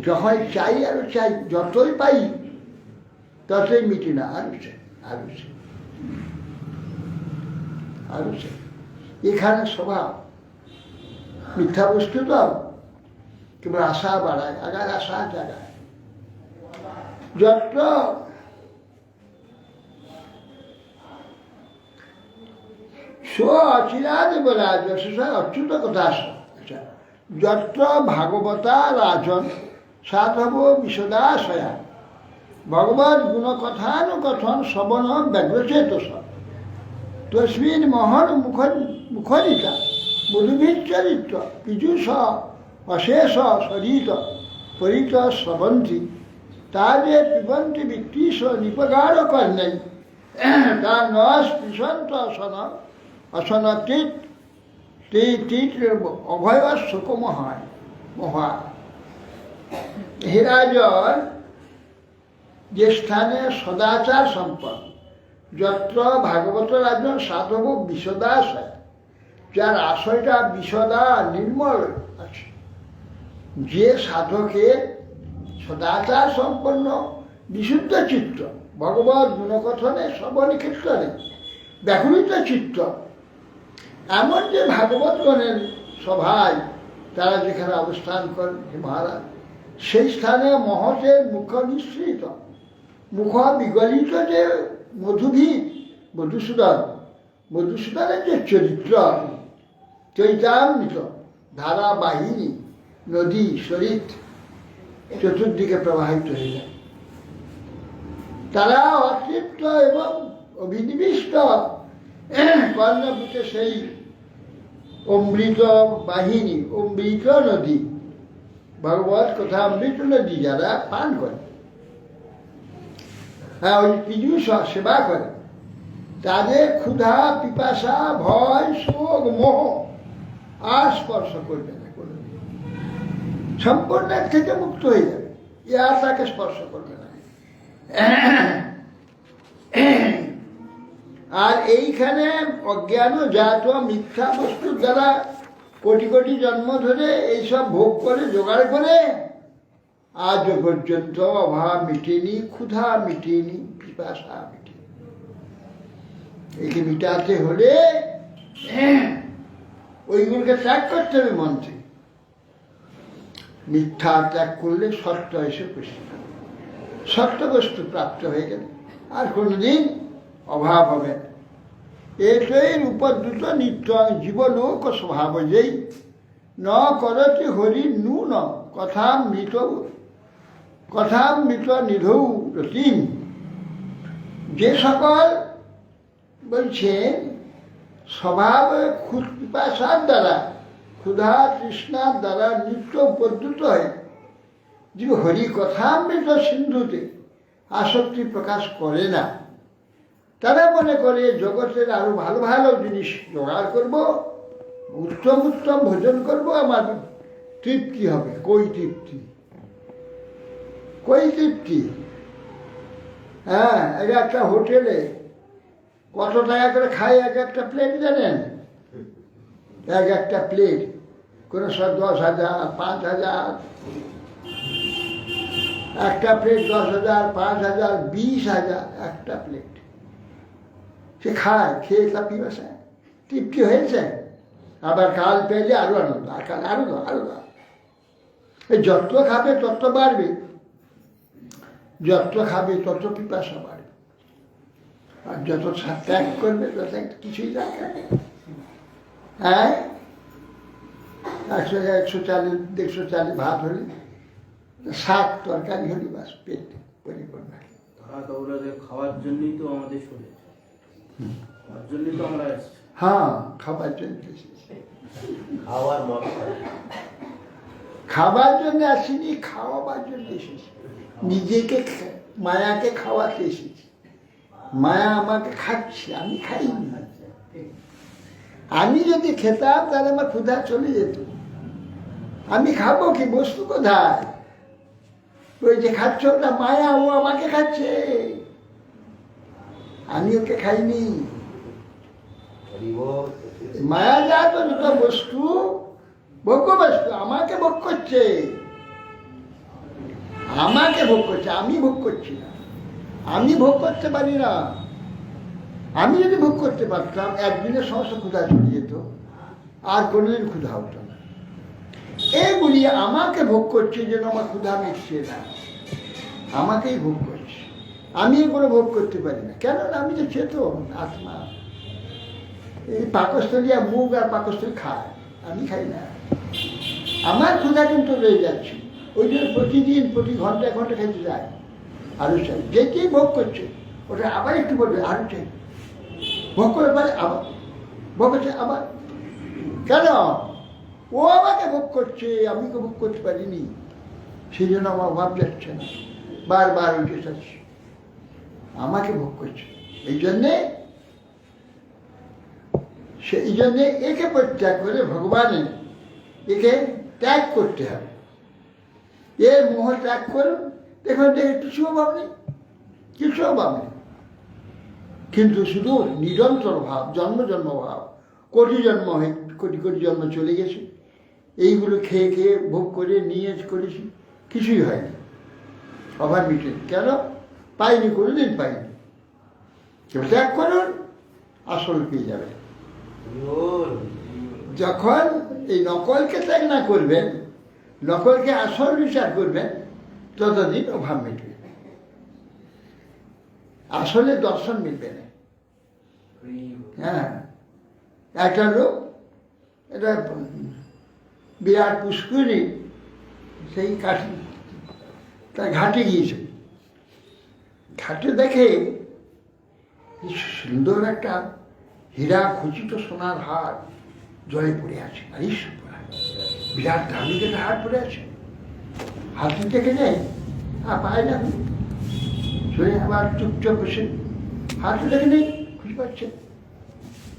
যখন চাই আরো চাই, যতই পাই ততই মিটি না, আরো চাই। এখানে স্বভাব মিথ্যা বস্তু তো কেবল আশা বাড়ায়, আগার আশা জাগায়। যত্র অচিরাদ রাজ অচ্যুত কথা, যত্র ভাগবতা রাজন সাধব বিশদাশয়া, ভগবত গুণকথানুকথন শ্রবণ ব্যগ্রচেতস, তস্মিন মহন মুখরিতা মধুভিচরিত্র পীযুষ অশেষ শরীত পরিত শ্রবন্তি, তাদের পিবন্তি বিত্তীষ নিপগাঢ় কর্ণেই, তা ন স্পৃশন্ত অসন তীত অভয় শোকম হয় মহা। হে রাজন, যে স্থানে সদাচার সম্পন্ন, যত্র ভাগবত রাজন সাধব বিশদাশয়, যার আশয়টা বিশদা নির্মল আছে, যে সাধকের সদাচার সম্পন্ন বিশুদ্ধ চিত্ত, ভগবত গুণকথনে শ্রবণে কীর্তনে ব্যাকুলিত চিত্ত, এমন যে ভাগবতগণের সভায় তারা যেখানে অবস্থান করেন, হে মহারাজ, সেই স্থানে মহতের মুখ নিঃসৃত, মুখ বিগলিত যে মধুসূদনের যে চরিত্র, চৈতামৃত ধারাবাহিনী নদী শরীর চতুর্দিকে প্রবাহিত হয়ে যায়। তারা অতৃপ্ত এবং অভিনিবিষ্ট কর্ণপুটে সেই অমৃত বাহিনী, অমৃত নদী, ভগবত কথা অমৃত নদী যারা পান করে, হ্যাঁ, ওই পীযুষ সেবা করে, তাদের ক্ষুধা পিপাসা ভয় শোক মোহ আর স্পর্শ করবে না, কোনোদিন সম্পূর্ণ থেকে মুক্ত হয়ে যাবে, এ আর তাকে স্পর্শ করবে না। আর এইখানে অজ্ঞান জাত মিথ্যা বস্তুর দ্বারা কোটি কোটি জন্ম ধরে এইসব ভোগ করে জোগাড় করে আজ পর্যন্ত অভাব মিটেনি, ক্ষুধা মিটেনি, পিপাসা মিটেনি। একে মিটাতে হলে ওইগুলোকে ত্যাগ করতে হবে মন থেকে। মিথ্যা ত্যাগ করলে সত্য এসে উপস্থিত হবে, সত্য বস্তু প্রাপ্ত হয়ে গেলে আর কোনোদিন অভাব হবে না। এটাই উপদ্রুত নিত্য জীবলোক স্বভাব, যেই ন করতি হরি নূন কথামৃত নিধৌ রতিম, যে সকল বলছেন স্বভাব পিপাসার দ্বারা, ক্ষুধা তৃষ্ণার দ্বারা নিত্য উপদ্রুত হয়, যে হরি কথামৃত সিন্ধুতে আসক্তি প্রকাশ করে না, তারা মনে করে জগতের আরো ভালো ভালো জিনিস জোগাড় করব, উত্তম উত্তম ভোজন করব, আমার তৃপ্তি হবে। কই তৃপ্তি? হ্যাঁ, একটা হোটেলে কত টাকা করে খায় এক একটা প্লেট জানেন? এক একটা প্লেট কোনো সব 10,000, 5,000, একটা প্লেট 10,000, 5,000, 20,000 একটা প্লেট। সে খায়, খেয়ে লাফি বসায়, তৃপ্তি হয়েছে, আবার কাল পেলে আরো আনন্দ, আর কাল আরো যত খাবে তত বাড়বে, যত খাবে তত পিপাসা বাড়বে, আর যত ত্যাগ করবে তত কিছুই লাগবে। হ্যাঁ, 140, 150 ভাত হলে শাক তরকারি হলে বাস পেট পরিপূর্ণ। তারা দৌড়াতে খাওয়ার জন্যই তো আমাদের শরীর, খাওয়ার জন্যই তো আমরা এসেছি। হ্যাঁ, খাবার জন্য এসেছি। খাওয়ার মত খাবার জন্য আসিনি, খাওয়াবার জন্য এসেছি। নিজেকে মায়াকে খাওয়াতে এসেছি। মায়া আমাকে খাচ্ছে, আমি খাইনি। আমি যদি খেতাম তাহলে আমার ক্ষুধা চলে যেত। আমি খাবো কি? বস্তু কোথায়? ওই যে খাচ্ছ না মায়া, ও আমাকে খাচ্ছে, আমি ওকে খাইনি। মায়া যা তো দুটো বস্তু, ভোগ্য বস্তু, আমাকে ভোগ করছে, আমাকে ভোগ করছে, আমি ভোগ করছি না। আমি ভোগ করতে পারি না। আমি যদি ভোগ করতে পারতাম, একদিনের সমস্ত ক্ষুধা চলে যেত, আর কোনোদিন ক্ষুধা হতো না। এইগুলি আমাকে ভোগ করছে, যেন আমার ক্ষুধা মিটছে না, আমাকেই ভোগ করছে। আমি এগুলো ভোগ করতে পারি না, কেন? আমি তো চেতন আত্মা। এই পাকস্থলী মুখ আর পাকস্থলী খায়, আমি খাই না। আমার ক্ষুধা কিন্তু রয়ে যাচ্ছে, ওই জন্য প্রতিদিন প্রতি ঘন্টা ঘন্টা খেতে যায়, আরো চাই। যেতেই ভোগ করছে ওটা আবার একটু বলবে, আরো চাই। ভোগ করে পারে আবার ভোগ করছে, আবার কেন? ও আমাকে ভোগ করছে, আমি তো ভোগ করতে পারিনি, সেই জন্য আমার ভাব যাচ্ছে না, বারবার উঠে যাচ্ছে, আমাকে ভোগ করছে। এই জন্যে একে পরিত্যাগ করে ভগবানের একে ত্যাগ করতে হবে। এর মোহ ত্যাগ করুন, দেখুন কিছু অভাব নেই, কিছু অভাব নেই। কিন্তু শুধু নিরন্তর ভাব, জন্ম জন্ম ভাব, কোটি জন্ম হয়ে কোটি কোটি জন্ম চলে গেছে, এইগুলো খেয়ে খেয়ে ভোগ করে নিয়ে করেছি, কিছুই হয়নি, অভাব মিটেনি। কেন? পাইনি, কোনোদিন পাইনি। কেউ ত্যাগ করুন, আসল পেয়ে যাবে। যখন এই নকলকে ত্যাগ না করবেন, নকলকে আসল বিচার করবেন, ততদিন অভাব মিটবে, আসলে দর্শন মিলবে না। হ্যাঁ, একটা লোক, এটা বিরাট পুষ্করি, সেই কাঠি তার ঘাটে গিয়েছে। ঘাটে দেখে সুন্দর একটা হীরা খচিত সোনার হার জলে পড়ে আছে, বিরাট দামি একটা হার পড়ে আছে। হাতে দেখে যায়, আর পায় না, শুনে আবার চুপচাপ বসে, হাতে দেখে নেই, খুঁজে পাচ্ছে।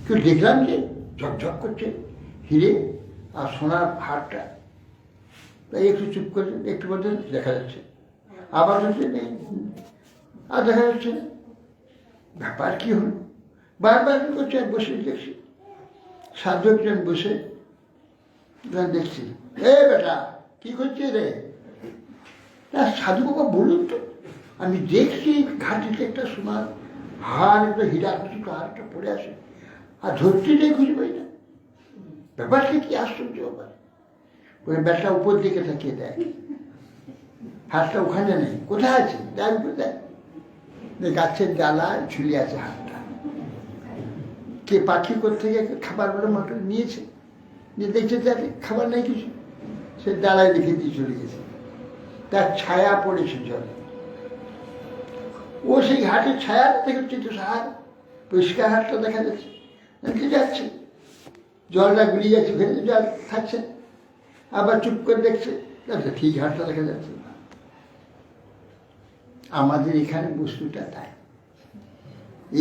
কেউ দেখলাম যে ঝকঝক করছে হিরে আর সোনার হারটা, তাই একটু চুপ করে, একটু মধ্যে দেখা যাচ্ছে, আবার হচ্ছে নেই, আর দেখা যাচ্ছে না। ব্যাপার কি হল? বারবার কি করছে, বসে দেখছি, সাধকজন বসে দেখছি, এ বেটা কি করছে রে? না সাধু বাবা বলুন তো, আমি দেখছি ঘাটিতে একটা সোনার হার, একটা হীরা খুঁজে হারটা পড়ে আসে, আর ধরতে নেই, খুঁজে পাই না। ব্যাপারটা কি আশ্চর্য ব্যাপার। ওই ব্যাটা উপর দিকে তাকিয়ে দেয়, হাতটা ওখানে নেই, কোথায় আছে? দেখ উপর দেখ, গাছের ডালায় ঝুলে আছে হাতটা। কে পাখি থেকে খাবার বলে মটর নিয়েছে, নিয়ে দেখছে খাবার নেই কিছু, সে ডালায় রেখে দিয়ে চলে গেছে, তার ছায়া পড়েছে জলে। ও সেই ঘাটের ছায়াটা দেখছে, তো হাত পরিষ্কার হাতটা দেখা যাচ্ছে, যাচ্ছে, জলটা গুলিয়ে যাচ্ছে, ভেতরে জল থাকছে, আবার চুপ করে দেখছে, ঠিক হাতটা দেখা যাচ্ছে। আমাদের এখানে বস্তুটা তাই,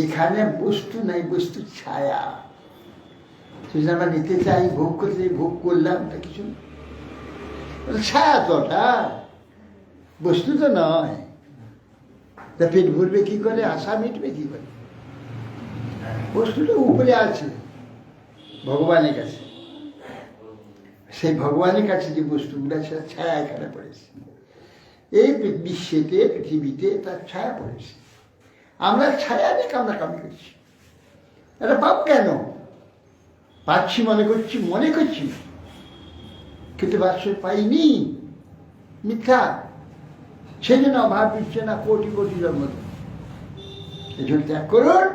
এখানে বস্তু নাই, বস্তু ছায়া। সেটা আমরা নিতে চাই, ভোগ করতে ভোগ করলাম, তা কিছু ছায়া তো, ওটা বস্তু তো নয়। তা পেট ভরবে কি করে, আশা মিটবে কি করে? বস্তুটা উপরে আছে ভগবানের কাছে, সেই ভগবানের কাছে যে বস্তুগুলো সেটা ছায়া এখানে পড়েছে, এই বিশ্বেতে পৃথিবীতে তার ছায়া পড়েছে। আমরা ছায়া নিয়ে কামড়াকামড়ি করছি, এটা পাপ কেন? পাচ্ছি মনে করছি, কিন্তু বাস্তবে পাইনি, মিথ্যা। সেই জন্য অভাব দিচ্ছে না, কোটি কোটি জন্ম। এই জন্য ত্যাগ করুন,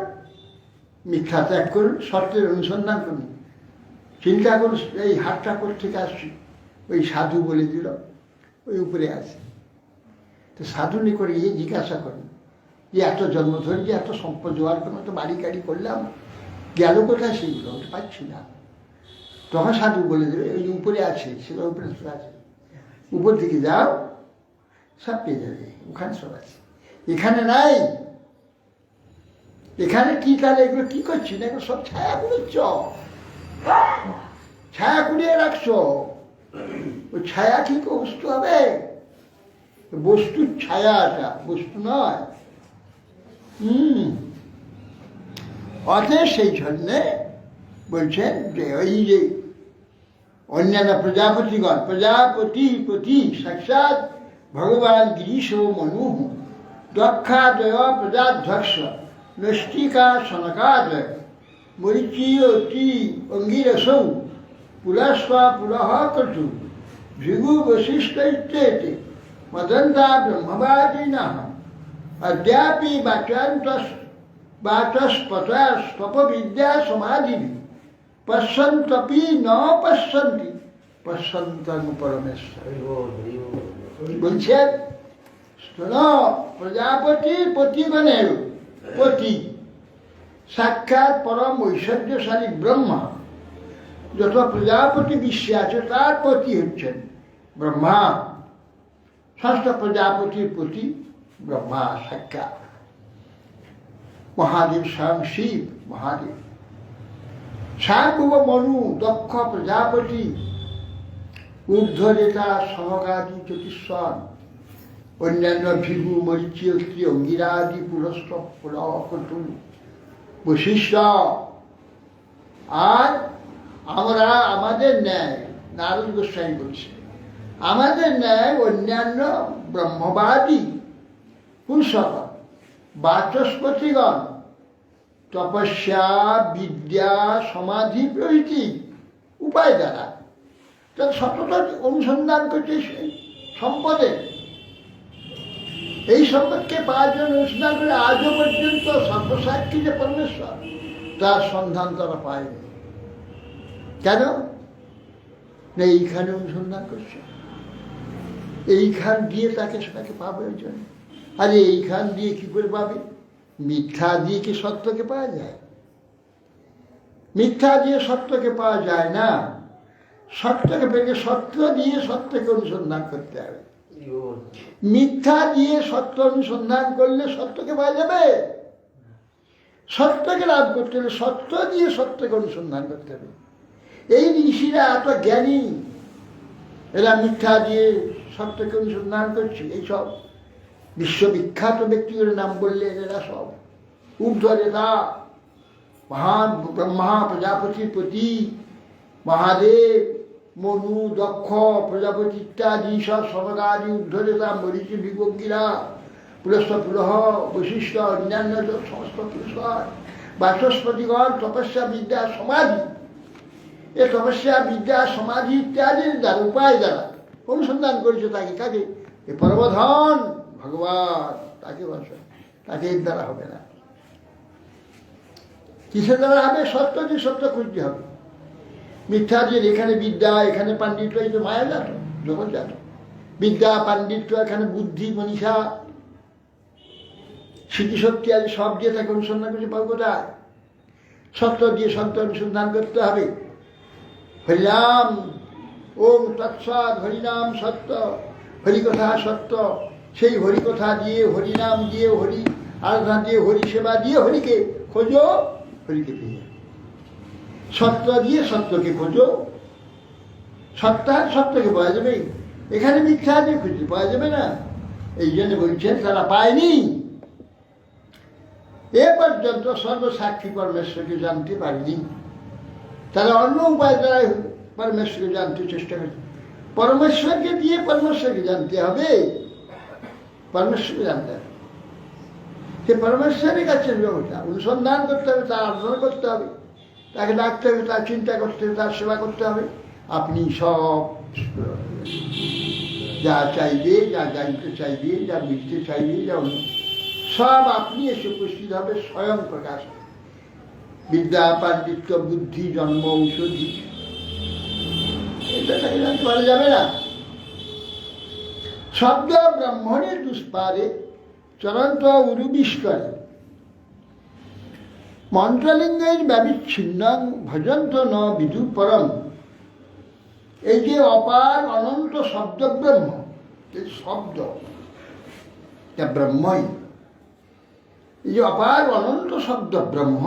মিথ্যা ত্যাগ করুন, সত্যের অনুসন্ধান করুন। চিন্তা করুন, এই হাতটা থেকে আসছি, ওই সাধু বলে দিল, ওই উপরে আছে, তো সাধুনি করে এই জিজ্ঞাসা করেন যে এত জন্ম ধরে যে এত সম্পদ জোগাড় করলাম, তো বাড়ি গাড়ি করলাম, গেল কোথায় সেইগুলো? ওটা পাচ্ছি না। তখন সাধু বলে দেবে ওই উপরে আছে, সেটা উপরে সব আছে, উপর দিকে যাও সব পেয়ে যাবে, ওখানে সব আছে, এখানে নাই। এখানে কি তাহলে এগুলো কি করছি না, এগুলো সব ছায়া কুড়িচ্ছ, ছায়া কুড়িয়ে রাখছো। ওই ছায়া কি বস্তু হবে? বস্তুর ছায়াটা বস্তু নয়। অতএব সেই জন্যে বলছেন যে ওই যে অন্যান্য প্রজাপতি সাক্ষাৎ ভগবান গিরিশ মনু দক্ষাদয় প্রজাধ্যক্ষ নষ্টিকা সনকাদয় মরিচি অতি অঙ্গিরসৌ পুলস্বা পুলহ কটু ভৃগু বশিষ্ঠ ইত্যেতে মদন্তা ব্রহ্মবাদিনঃ অদ্যাপি বাচস্পতস্বপবিদ্যা সমাধিভি পশ্যন্তপি ন পশ্যন্তি পশ্যন্তং পরমেশ্বর। বলছেন শোনো, প্রজাপতি পতিগণের পতি সাক্ষাৎ পরম ঐশ্বর্যশালী ব্রহ্মা, যত প্রজাপতি বিশ্বে আছে তার পতি হচ্ছেন ব্রহ্মা। ষষ্ঠ প্রজাপতির পতি ব্রহ্মা সাক্ষাৎ মহাদেব, স্বয়ং শিব মহাদেব। সার্বভ মনু দক্ষ প্রজাপতি ঊর্ধ্বরেতা সহগাদি জ্যোতিষ্বর অন্যান্য ভৃগু মরিচি অত্রি অঙ্গিরাদি পুরস্ত পুলকটু বশিষ্ঠ। আর আমরা আমাদের ন্যায়, নারদ গোস্বামী বলছে, আমাদের ন্যায় অন্যান্য ব্রহ্মবাদী পুরুষগণ বাচস্পতিগণ তপস্যা বিদ্যা সমাধি প্রভৃতি উপায় দ্বারা তার সতত অনুসন্ধান করছে সেই সম্পদে। এই সম্পদকে পাওয়ার জন্য অনুসন্ধান করে আজও পর্যন্ত সর্বসাক্ষী যে পরমেশ্বর, তার সন্ধান তারা পায়নি। কেন না? এইখানে অনুসন্ধান করছে, এইখান দিয়ে তাকে সেটাকে পাবে ওই জন্য। আরে এইখান দিয়ে কি করে পাবে? মিথ্যা দিয়ে কি সত্যকে পাওয়া যায়? মিথ্যা দিয়ে সত্যকে পাওয়া যায় না। সত্যকে পেলে সত্য দিয়ে সত্যকে অনুসন্ধান করতে হবে। মিথ্যা দিয়ে সত্য অনুসন্ধান করলে সত্যকে পাওয়া যাবে? সত্যকে লাভ করতে হলে সত্য দিয়ে সত্যকে অনুসন্ধান করতে হবে। এই ঋষিরা এত জ্ঞানী, এরা মিথ্যা দিয়ে সত্যকে অনুসন্ধান করছে। এইসব বিশ্ববিখ্যাত ব্যক্তিদের নাম বললে এরা সব ঊর্ধ্বরেতা, মহান ব্রহ্মা প্রজাপতির পতি মহাদেব, মনু দক্ষ প্রজাপতি ইত্যাদি সব সমগাদি ঊর্ধ্বরেতা মরিচি ভৃগঙ্গিরা পুলস্ত পুলহ বশিষ্ঠ অন্যান্য সমস্ত পুরুষগণ বাচস্পতিগণ তপস্যা বিদ্যা সমাধি, এ তপস্যা বিদ্যা সমাধি ইত্যাদির দ্বারা উপায় দ্বারা অনুসন্ধান করেছে তাকে। কাকে? এ পরমধন ভগবান, তাকে বসে, তাকে এর দ্বারা হবে না। কিসের দ্বারা হবে? সত্য দিয়ে সত্য খুঁজতে হবে। মিথ্যা দিয়ে এখানে বিদ্যা, এখানে পাণ্ডিত্য, এই তো মায়া জাত, জগৎ জাত। বিদ্যা পাণ্ডিত্য, এখানে বুদ্ধি মনীষা স্মৃতিশক্তি আদি সব দিয়ে তাকে অনুসন্ধান করছে। পাবো কোথায়? সত্য দিয়ে সত্য অনুসন্ধান করতে হবে। হরিনাম ওম তৎসৎ, হরিনাম সত্য, হরিকথা সত্য। সেই হরিকথা দিয়ে, হরিনাম দিয়ে, হরি আরাধনা দিয়ে, হরি সেবা দিয়ে হরিকে খোঁজো, হরিকে পেয়ে যাবে। সত্য দিয়ে সত্যকে খোঁজো, সত্তা সত্যকে পাওয়া যাবে। এখানে মিথ্যা দিয়ে খুঁজে পাওয়া যাবে না। এই জন্য বলছেন তারা পায়নি। এ পর্যন্ত সর্বসাক্ষী পরমেশ্বরকে জানতে পারেনি। তারা অন্য উপায় দ্বারা পরমেশ্বরকে জানতে চেষ্টা করছে। পরমেশ্বরকে দিয়ে পরমেশ্বরকে জানতে হবে, পরমেশ্বরকে জানতে হবে। সে পরমেশ্বরের কাছে অনুসন্ধান করতে হবে, তার আরাধনা করতে হবে, তাকে ডাকতে হবে, তার চিন্তা করতে হবে, তার সেবা করতে হবে। আপনি সব যা চাইবে, যা জানতে চাইবে, যা বুঝতে চাইবে, যা সব আপনি এসে উপস্থিত হবে স্বয়ং প্রকাশ। বিদ্যা পাণ্ডিত্য বুদ্ধি জন্ম ঔষধি, এটা তাকে জানতে পারা যাবে না। শব্দ ব্রহ্মণে দুষ্পারে চরন্ত উরুবিষ্করে মন্ত্রলিঙ্গের ব্যবিচ্ছিন্ন ভজন্ত ন বিদু পরম। এই যে অপার অনন্ত শব্দ ব্রহ্ম, এই শব্দ ব্রহ্মই, এই যে অপার অনন্ত শব্দ ব্রহ্ম,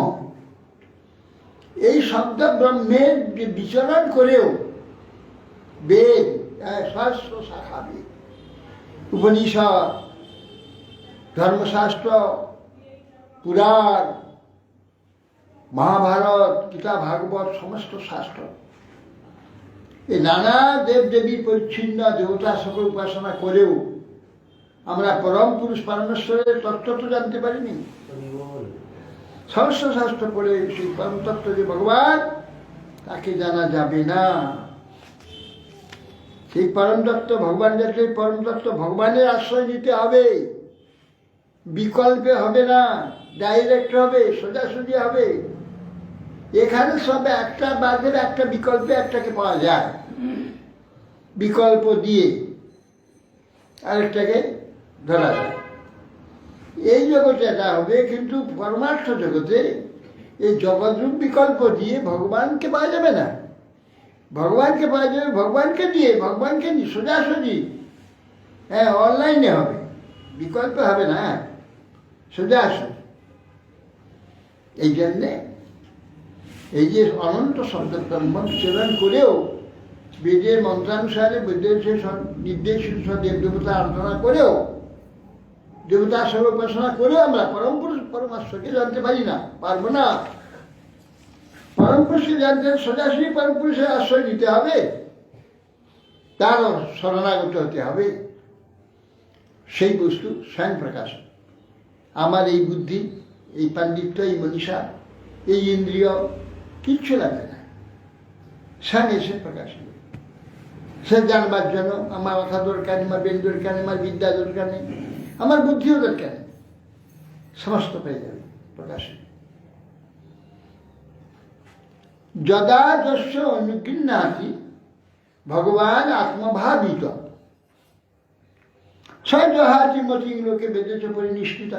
এই শব্দ ব্রহ্মের যে বিচরণ করেও বেদ, সহস্র শাখা বেদ, উপনিষদ, ধর্মশাস্ত্র, পুরাণ, মহাভারত, গীতা, ভাগবত, সমস্ত শাস্ত্র, এই নানা দেব দেবীর পরিচ্ছিন্ন দেবতা সকল উপাসনা করেও আমরা পরম পুরুষ পরমেশ্বরের তত্ত্ব তো জানতে পারিনি। সহস্র শাস্ত্র পড়ে সেই পরম তত্ত্ব যে ভগবান, তাকে জানা যাবে না। সেই পরম তত্ত্ব ভগবান, যাতে পরম তত্ত্ব ভগবানের আশ্রয় নিতে হবে, বিকল্পে হবে না, ডাইরেক্ট হবে, সোজাসুজি হবে। এখানে সব একটা বাদের একটা বিকল্পে একটাকে পাওয়া যায়, বিকল্প দিয়ে আরেকটাকে ধরা যায়। এই জগতে এটা হবে, কিন্তু পরমার্থ জগতে এই জগৎরূপ বিকল্প দিয়ে ভগবানকে পাওয়া যাবে না। ভগবানকে পাওয়া যাবে ভগবানকে দিয়ে, ভগবানকে সোজাসুজি, হ্যাঁ, অনলাইনে হবে, বিকল্প হবে না, সোজাসুজি। এই জন্যে এই যে অনন্ত শব্দ ব্রহ্ম বিচরণ করেও বেদের মন্ত্রানুসারে, বেদের সে নির্দেশ দেব দেবতা আরাধনা করেও, দেবতা সব উপাসনা করেও আমরা পরম পুরুষ পরমেশ্বরকে জানতে পারি না, পারবো না। পরম পুরুষকে জানতে সোজাসুজি পরম পুরুষের আশ্রয় নিতে হবে, তার শরণাগত হতে হবে। সেই বস্তু স্বয়ং প্রকাশ। আমার এই বুদ্ধি, এই পাণ্ডিত্য, এই মনীষা, এই ইন্দ্রিয় কিচ্ছু লাগে না, স্বয়ং এসে প্রকাশ হবে। সে জানবার জন্য আমার কথা দরকার নেই, আমার বেন দরকার নেই, আমার বিদ্যা দরকার নেই, আমার বুদ্ধিও দরকার নেই, সমস্ত পেয়ে যাবে প্রকাশ। যদা যস্য অনুগৃহ্ণাতি ভগবান আত্মভাবিত সজহাতি মতি লোকে বেদেশ পরিনিষ্ঠিত।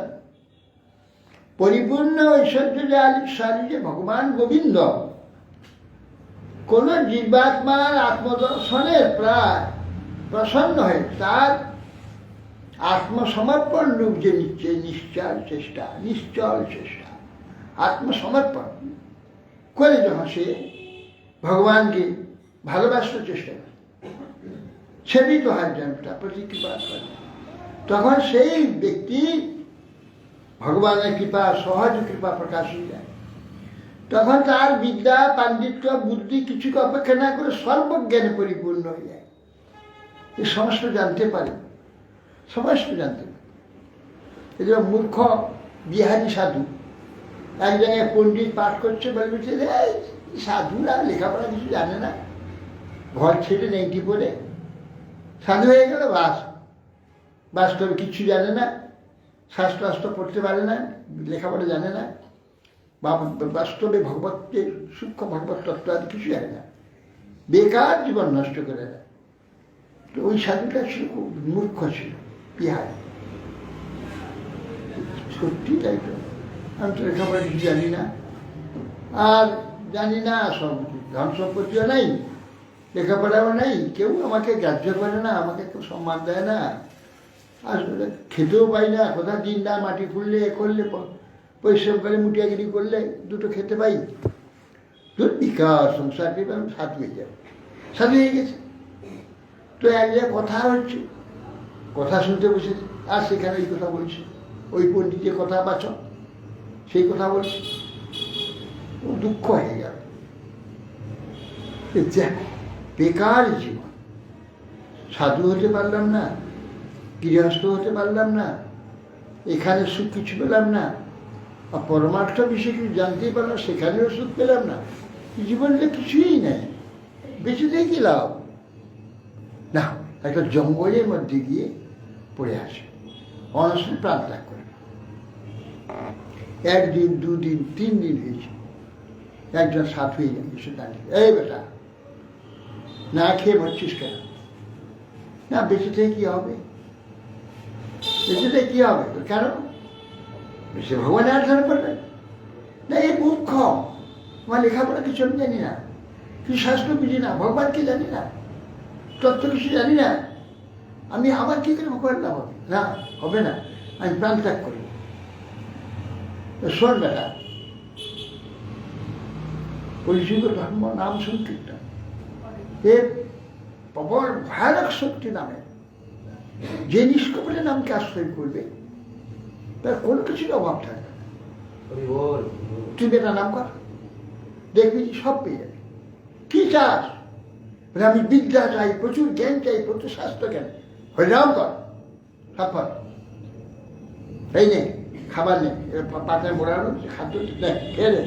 পরিপূর্ণ ঐশ্বর্যশালী যে ভগবান গোবিন্দ কোন জীবাত্মার আত্মদর্শনের প্রায় প্রসন্ন হয়ে তার আত্মসমর্পণ রূপ যে নিশ্চল চেষ্টা আত্মসমর্পণ করে যখন সে ভগবানকে ভালোবাসতে চেষ্টা করে, সেবিত হার জনটা প্রতিকৃপা করে, তখন সেই ব্যক্তি ভগবানের কৃপা, সহজ কৃপা প্রকাশ হয়ে যায়। তখন তার বিদ্যা, পাণ্ডিত্য, বুদ্ধি কিছুকে অপেক্ষা না করে সর্বজ্ঞানে পরিপূর্ণ হয়ে যায়। এই সমস্ত জানতে পারে, সমস্ত জানতে পারে। এই যে মূর্খ বিহারী সাধু এক জায়গায় পণ্ডিত পাঠ করছে, বলবে যে সাধুরা লেখাপড়া কিছু জানে না, ঘর ছেড়ে নেংটি পরে সাধু হয়ে গেল, বাস্তবে কিছু জানে না, শাস্ত্রাস্ত্র পড়তে পারে না, লেখাপড়া জানে না, বা বাস্তবে ভগবতের সূক্ষ্ম ভগবত তত্ত্ব আদি কিছু জানে না, বেকার জীবন নষ্ট করে দেয়। তো ওই সাধুটা ছিল খুব মূর্খ, ছিল বিহারী। সত্যি তাই তো, আমি তো লেখাপড়া কিছু জানি না, আর জানি না, সব ধন সম্পত্তিও নেই, লেখাপড়াও নেই, কেউ আমাকে গ্রাহ্য করে না, আমাকে কেউ সম্মান দেয় না, আর খেতেও পাই না, কোথাও দিন না মাটি খুললে করলে পরিশ্রম করে মুটিয়াগিরি করলে দুটো খেতে পাই, বিকাশ সংসারকে সাথী হয়ে যাবে, সাথী হয়ে গেছে। তো এক জায়গায় কথা হচ্ছে, কথা শুনতে বসেছে, আর সেখানে এই কথা বলছে, ওই পণ্ডিতের কথা বাঁচ, সেই কথা বলছে, দুঃখ হয়ে গেল। বেকার জীবন, সাধু হতে পারলাম না, গৃহস্থ হতে পারলাম না, এখানে সুখ কিছু পেলাম না, আর পরমার্থ বিষয়ে কিছু জানতেই পারলাম, সেখানেও সুখ পেলাম না, জীবনটা কিছুই নেই, বেঁচে দিয়ে কি লাভ? না, একটা জঙ্গলের মধ্যে গিয়ে পড়ে আসে, অনশন প্রাণ ত্যাগ করে। একদিন, দুদিন, 3 দিন হয়েছে, একজন সাধু এসে দাঁড়িয়ে, এই বেটা না খেয়ে মরছিস কেন? না, বেঁচে থেকে কি হবে? এটাতে কি হবে? কেন সে ভগবানের আরাধনা করবে না? এই মূর্খ, আমার লেখাপড়া কিছু আমি জানি না, কিছু শাস্ত্র বুঝি না, ভগবানকে জানি না, তত্ত্ব কিছু জানি না, আমি আবার কি করে ভগবান লাভ হবে? না, হবে না, আমি প্রাণ ত্যাগ করব। শোন বেটা, পরিচিত ধর্ম নাম সংকীর্তন এর প্রবল ভয়ানক শক্তি নামে। যে নিষ্কপটে নামকে আশ্রয় করবে তার কোনো কিছুর অভাব থাকবে না। তুই বেটা নাম কর, দেখবি সব পেয়ে যাবে। কি চাস? আমি বিদ্যা চাই, প্রচুর জ্ঞান চাই, প্রচুর স্বাস্থ্য জ্ঞান, হরিনাম কর, সব কর। এই নে খাবার নেই, পাতায় মোড়ানো খাদ্য নেই, খেয়ে দে।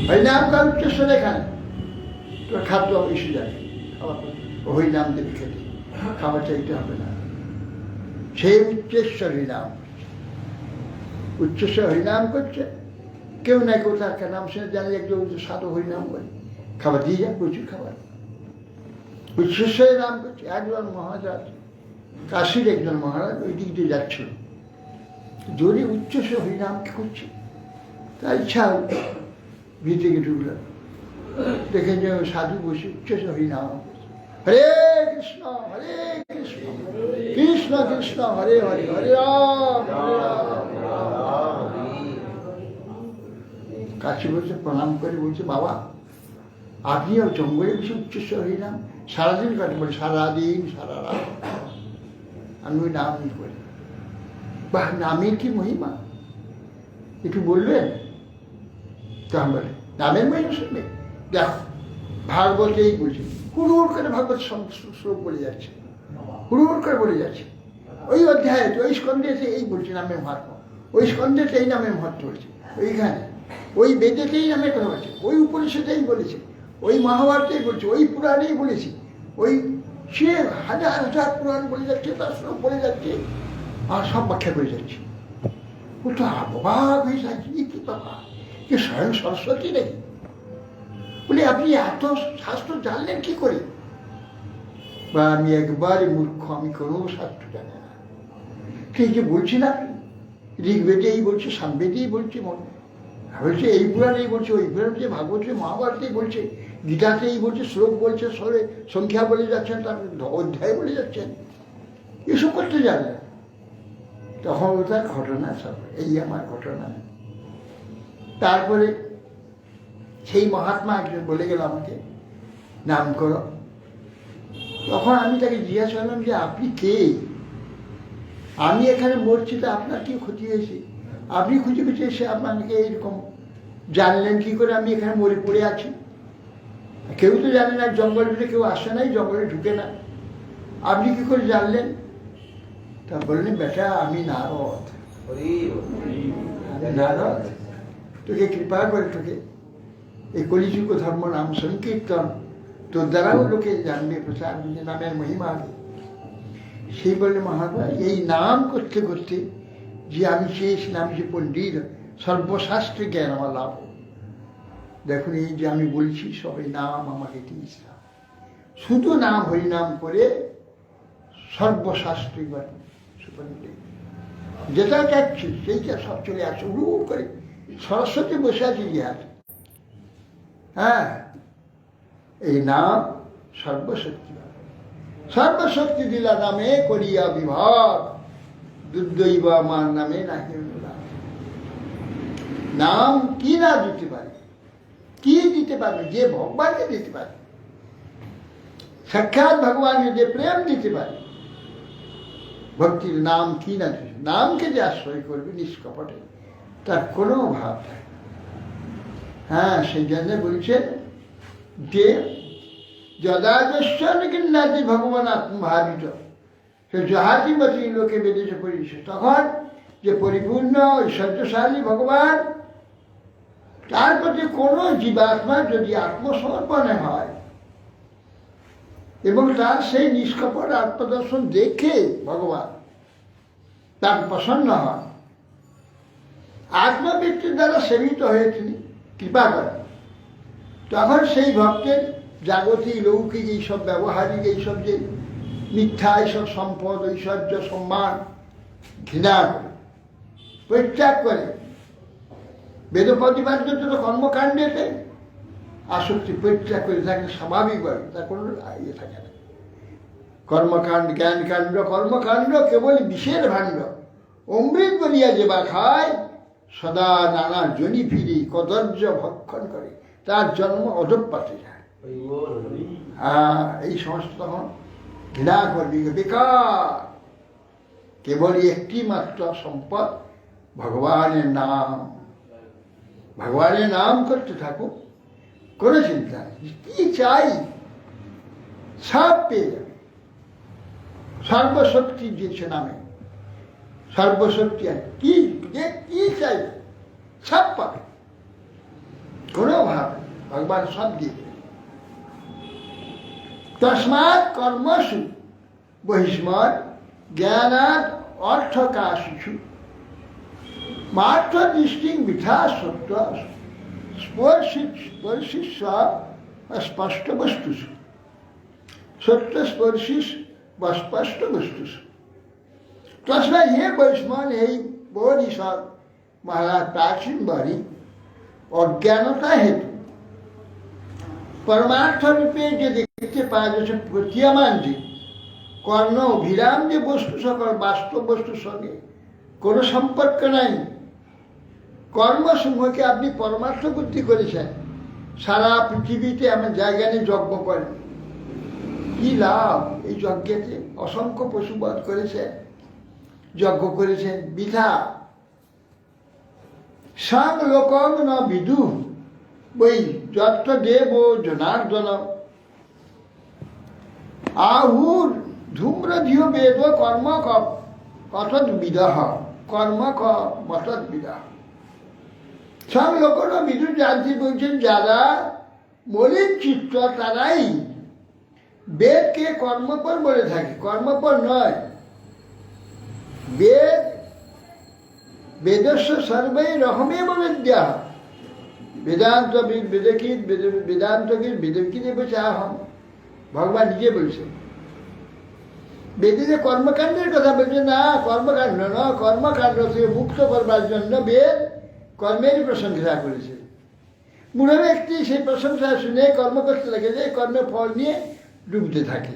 হরিনাম কর উচ্চস্বরে খান, তোর খাদ্য এসে যাবে। খাবার হরিনাম দেবে খেতে, খাবার চাইতে হবে না। সেই উচ্চেশ্বর হরিনাম, উচ্চস্বর হরিনাম করছে, কেউ না কেউ তার নাম শুনে জানে একজন সাধু হরিনাম করে, খাবার দিয়ে যায়, প্রচুর খাবার। উচ্চস্বরে নাম করছে। একজন মহারাজ, কাশীর একজন মহারাজ ওই দিক দিয়ে যাচ্ছিল, জোরে উচ্চস্বর হরিনাম করছে, তার ইচ্ছা ভিতরে ঢুকল, দেখেন যে সাধু বসে উচ্চস্বর হরিনাম করছে। হরে কৃষ্ণ হরে কৃষ্ণ কৃষ্ণ কৃষ্ণ হরে হরে, হরে রাম হরে রাম। কাশী বসে প্রণাম করে বলছে, বাবা আপনিও জঙ্গলে বসে উচ্চস্বর হরিনাম সারাদিন কাটে? বলে সারাদিন সারা রাত আমি ওই নাম করি। বাহ, নামের কি মহিমা একটু বলবেন? তখন বলে নামের মহিমা শুনবে। দেখো ভাগবতে এই বলছে, হুড় করে ভাগবত শ্লোক বলে যাচ্ছে, হুড় করে বলে যাচ্ছে। ওই অধ্যায়ে ওই স্কন্ধেতে এই বলছে নামের মহাত্মা, ওই স্কন্ধেতে এই নামের মহত্ব হয়েছে, ওইখানে ওই বেদেতেই নামের কথা বলছে, ওই উপনিষদেই বলেছে, ওই মহাভারতেই বলছে, ওই পুরাণেই বলেছে, ওই সে হাজার হাজার পুরাণ বলে যাচ্ছে, তার শ্লোক বলে যাচ্ছে, আর সব ব্যাখ্যা করে যাচ্ছে। ও তো অবাক হয়ে যাচ্ছে, কি বাবা, কি স্বয়ং সরস্বতী নাকি? বলে আপনি এত শাস্ত্র জানলেন কি করে? বা আমি একবারে মূর্খ, আমি কোনো শাস্ত্র জানি না। ঠিক যে বলছি না, ঋগ্বেদেই বলছে, সামবেদেই বলছে, মনে বলছে এই পুরাণেই বলছে, ওই পুরাণ যে ভাগবত মহাভারতেই বলছে, গীতাতেই বলছে, শ্লোক বলছে, সরে সংখ্যা বলে যাচ্ছেন, তার অধ্যায় বলে যাচ্ছেন, এসব করতে জানে। তখন তার ঘটনা সব, এই আমার ঘটনা। তারপরে সেই মহাত্মা একজন বলে গেল আমাকে নাম করো। তখন আমি তাকে জিজ্ঞাসা করলাম যে আপনি কে? আমি এখানে মরছি, তো আপনার কি ক্ষতি হয়েছে? আপনি খুঁজে খুঁজে এসে আপনাকে এইরকম জানলেন কি করে আমি এখানে মরে পড়ে আছি? কেউ তো জানে না, জঙ্গলের ভিতরে কেউ আসে নাই, জঙ্গলে ঢুকে না, আপনি কি করে জানলেন? তা বললেন, বেটা আমি নারদ, নারদ তোকে কৃপা করে তোকে এই কলিযুগ ধর্ম নাম সংকীর্তন তোর দ্বারাও লোকে জানবে, প্রচার নামের মহিমা। সেই বললে মহারাজ এই নাম করতে করতে যে আমি শেষ নাম যে পণ্ডিত, সর্বশাস্ত্রে জ্ঞান আমার লাভ। দেখুন এই যে আমি বলছি সবাই নাম আমাকে দিয়েছিলাম, শুধু নাম হরিনাম করে সর্বশাস্ত্রী যেটা চাচ্ছি সেইটা সব চলে আসে উড় করে। সরস্বতী বসে আছে ইহার, হ্যাঁ এই নাম সর্বশক্তি, সর্বশক্তি দিলা নামে করিয়া বিভাগ, দুর্দৈব আমার নামে নাকি। নাম কি না দিতে পারে, কি দিতে পারবে? যে ভগবানকে দিতে পারে, সাক্ষাৎ ভগবানকে যে প্রেম দিতে পারে, ভক্তির নাম কি না দিতে, নামকে যে আশ্রয় করবে নিষ্কপটে, তার কোনো অভাব থাকে। হ্যাঁ, সেই জন্য বলছেন যে যদাযশ্বর কিন্নাতি ভগবান আত্মভাবিত, সে যাহাতি মতি লোকে বেদেশে করেছে। তখন যে পরিপূর্ণ ঐশ্বর্যশালী ভগবান, তার প্রতি কোনো জীবাত্মা যদি আত্মসমর্পণে হয় এবং তার সেই নিষ্কপট আত্মদর্শন দেখে ভগবান তার প্রসন্ন হন, আত্মবৃত্তির দ্বারা সেবিত হয়ে তিনি কৃপা করেন, তখন সেই ভক্তের জাগতিক লৌকিক এইসব ব্যবহারিক এইসব যে মিথ্যা এইসব সম্পদ ঐশ্বর্য সম্মান ঘৃণা করে, পরিত্যাগ করে। বেদ প্রতিপাদ্য যত কর্মকাণ্ডেতে আসক্তি পরিত্যাগ করে থাকলে স্বাভাবিকভাবে তার কোনো ইয়ে থাকে না। কর্মকাণ্ড জ্ঞানকাণ্ড কর্মকাণ্ড কেবল বিষের ভাণ্ড, অমৃত বলিয়া যে বা খায়, সদা নানা জনি ফিরি কদর্য ভক্ষণ করে, তার জন্ম অধঃপাতে যায়। এই সমস্ত তখন ঘৃণা করবি, বেকার। কেবল একটি মাত্র সম্পদ ভগবানের নাম। ভগবানের নাম করতে থাকুক, কোনো চিন্তা নেই। কি চাই সব পেয়ে যাবে। সর্বশক্তি দিয়েছে নামে, সর্বশক্তি আছে। কি যে কি চাই সব পাবে, কোনো ভাব ভগবান সব দিয়ে দেবে। তস্মাৎ কর্মসু বহিষ্মৎ জ্ঞানাৎ অর্থকাশিষু মার্থ দৃষ্টি মিঠা সত্য স্পর্শিস্ব স্পষ্ট বস্তুষু সত্য স্পর্শিস বা স্পষ্ট বস্তুষু। তস্মাৎ হে বৈষ্ণব, এই বোধিসৎ মহারাজ প্রাচীন বাড়ি অজ্ঞানতা হেতু পরমার্থ রূপে যে দেখতে পাওয়া যাচ্ছে প্রতীয়মান যে কর্ণ অভিরাম যে বস্তু সকল বাস্তব বস্তুর সঙ্গে কোনো সম্পর্ক নাই। কর্মসমূহকে আপনি পরমার্থ বুদ্ধি করেছেন। সারা পৃথিবীতে আমার জায়গা নিয়ে যজ্ঞ করেন, কি লাভ? এই যজ্ঞেতে অসংখ্য পশুবধ করেছেন, যজ্ঞ করেছেন বৃথা। সাং লোকং ন বিদু বৈ যত্র দেব জনার্দন আহুর ধূম্র ধিয় বেদ কর্ম কথদ বিদহ কর্ম মতদ বিদহ। সব লোকরা বিদু জানতে বলছেন, যারা মলিন চিত্ত তারাই বেদকে কর্মপর বলে থাকে। কর্মপর নয়, বেদ বেদস্য সর্বৈ রহমে বিদ্যা বেদান্ত বেদকিত বেদান্তকিত বেদকিতে চাহম। ভগবান নিজে বলছেন। বেদে যে কর্মকাণ্ডের কথা বলছে না, কর্মকাণ্ড না, কর্মকাণ্ড থেকে মুক্ত করবার জন্য বেদ কর্মেরই প্রশংসা করেছে। মূঢ় ব্যক্তি সেই প্রশংসা শুনে কর্ম করতে লাগে, যে কর্মের ফল নিয়ে ডুবতে থাকে।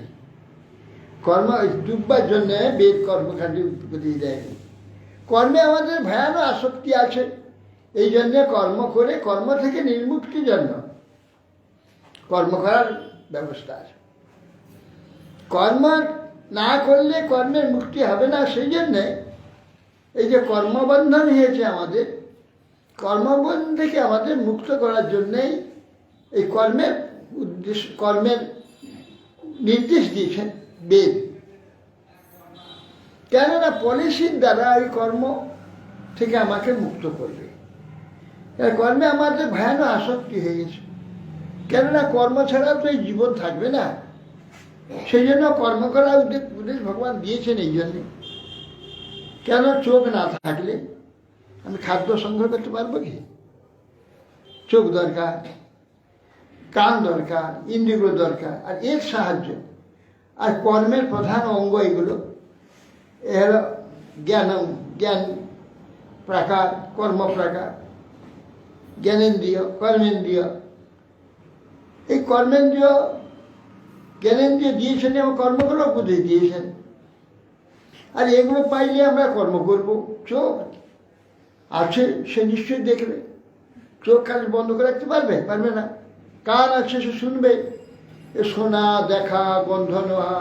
কর্ম ডুববার জন্য বেদ কর্মকাণ্ডে উৎপত্তি দেয়। কর্মে আমাদের ভয়ানক আসক্তি আছে, এই জন্যে কর্ম করে কর্ম থেকে নির্মুক্তির জন্য কর্ম করার ব্যবস্থা আছে। কর্ম না করলে কর্মের মুক্তি হবে না। সেই জন্যে এই যে কর্মবন্ধন হয়েছে আমাদের, কর্মবন্ধন থেকে আমাদের মুক্ত করার জন্যেই এই কর্মের উদ্দেশ্য, কর্মের নির্দেশ দিয়েছেন বেদ। কেননা পলিসির দ্বারা ওই কর্ম থেকে আমাকে মুক্ত করবে। কর্মে আমাদের ভয়ানক আসক্তি হয়ে গেছে। কেননা কর্ম ছাড়া তো এই জীবন থাকবে না। সেই জন্য কর্ম করার উদ্দেশ ভগবান দিয়েছেন এই জন্যে। কেন চোখ না থাকলে আমি খাদ্য সংগ্রহ করতে পারবো কি? চোখ দরকার, কান দরকার, ইন্দ্রিয়গুলো দরকার, আর এর সাহায্য। আর কর্মের প্রধান অঙ্গ এগুলো, এ হলো জ্ঞান প্রাকার, কর্ম প্রাকার, জ্ঞানেন্দ্রিয়, কর্মেন্দ্রিয়। এই কর্মেন্দ্রিয় জ্ঞানেন্দ্রিয় দিয়েছেন এবং কর্মগুলো বুঝে দিয়েছেন। আর এগুলো পাইলে আমরা কর্ম করব। চোখ আছে, সে নিশ্চয়ই দেখবে। চোখ খালি বন্ধ করে রাখতে পারবে? পারবে না। কান আছে, সে শুনবে। এ শোনা, দেখা, গন্ধ নেওয়া,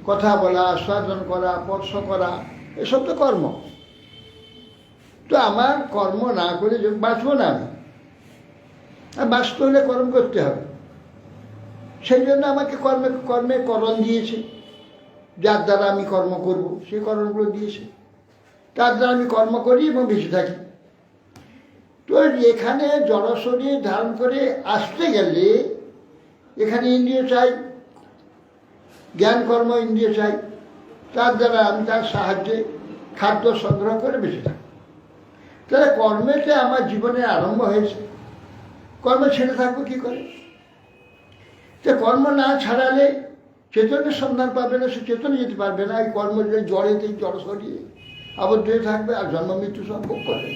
কথা বলা, আস্বাদন করা, স্পর্শ করা, এসব তো কর্ম। তো আমার কর্ম না করে বাঁচবো না আমি। আর বাঁচতে হলে কর্ম করতে হবে। সেই জন্য আমাকে কর্মে করণ দিয়েছে, যার দ্বারা আমি কর্ম করব, সেই করণগুলো দিয়েছে। তার দ্বারা আমি কর্ম করি এবং বেঁচে থাকি। তো এখানে জড় শরীর ধারণ করে আসতে গেলে এখানে ইন্দ্রিয় চাই, জ্ঞান কর্ম ইন্দ্রিয় চাই। তার দ্বারা আমি তার সাহায্যে খাদ্য সংগ্রহ করে বেঁচে থাকি। তাহলে কর্মেতে আমার জীবনের আরম্ভ হয়েছে, কর্ম ছেড়ে থাকবো কি করে? তো কর্ম না ছাড়ালে চেতনের সন্ধান পাবে না, সে চেতনে যেতে পারবে না। এই কর্ম জড়েতে জড় শরীরে আবদ্ধ হয়ে থাকবে আর জন্ম মৃত্যু সব ভোগ করবে।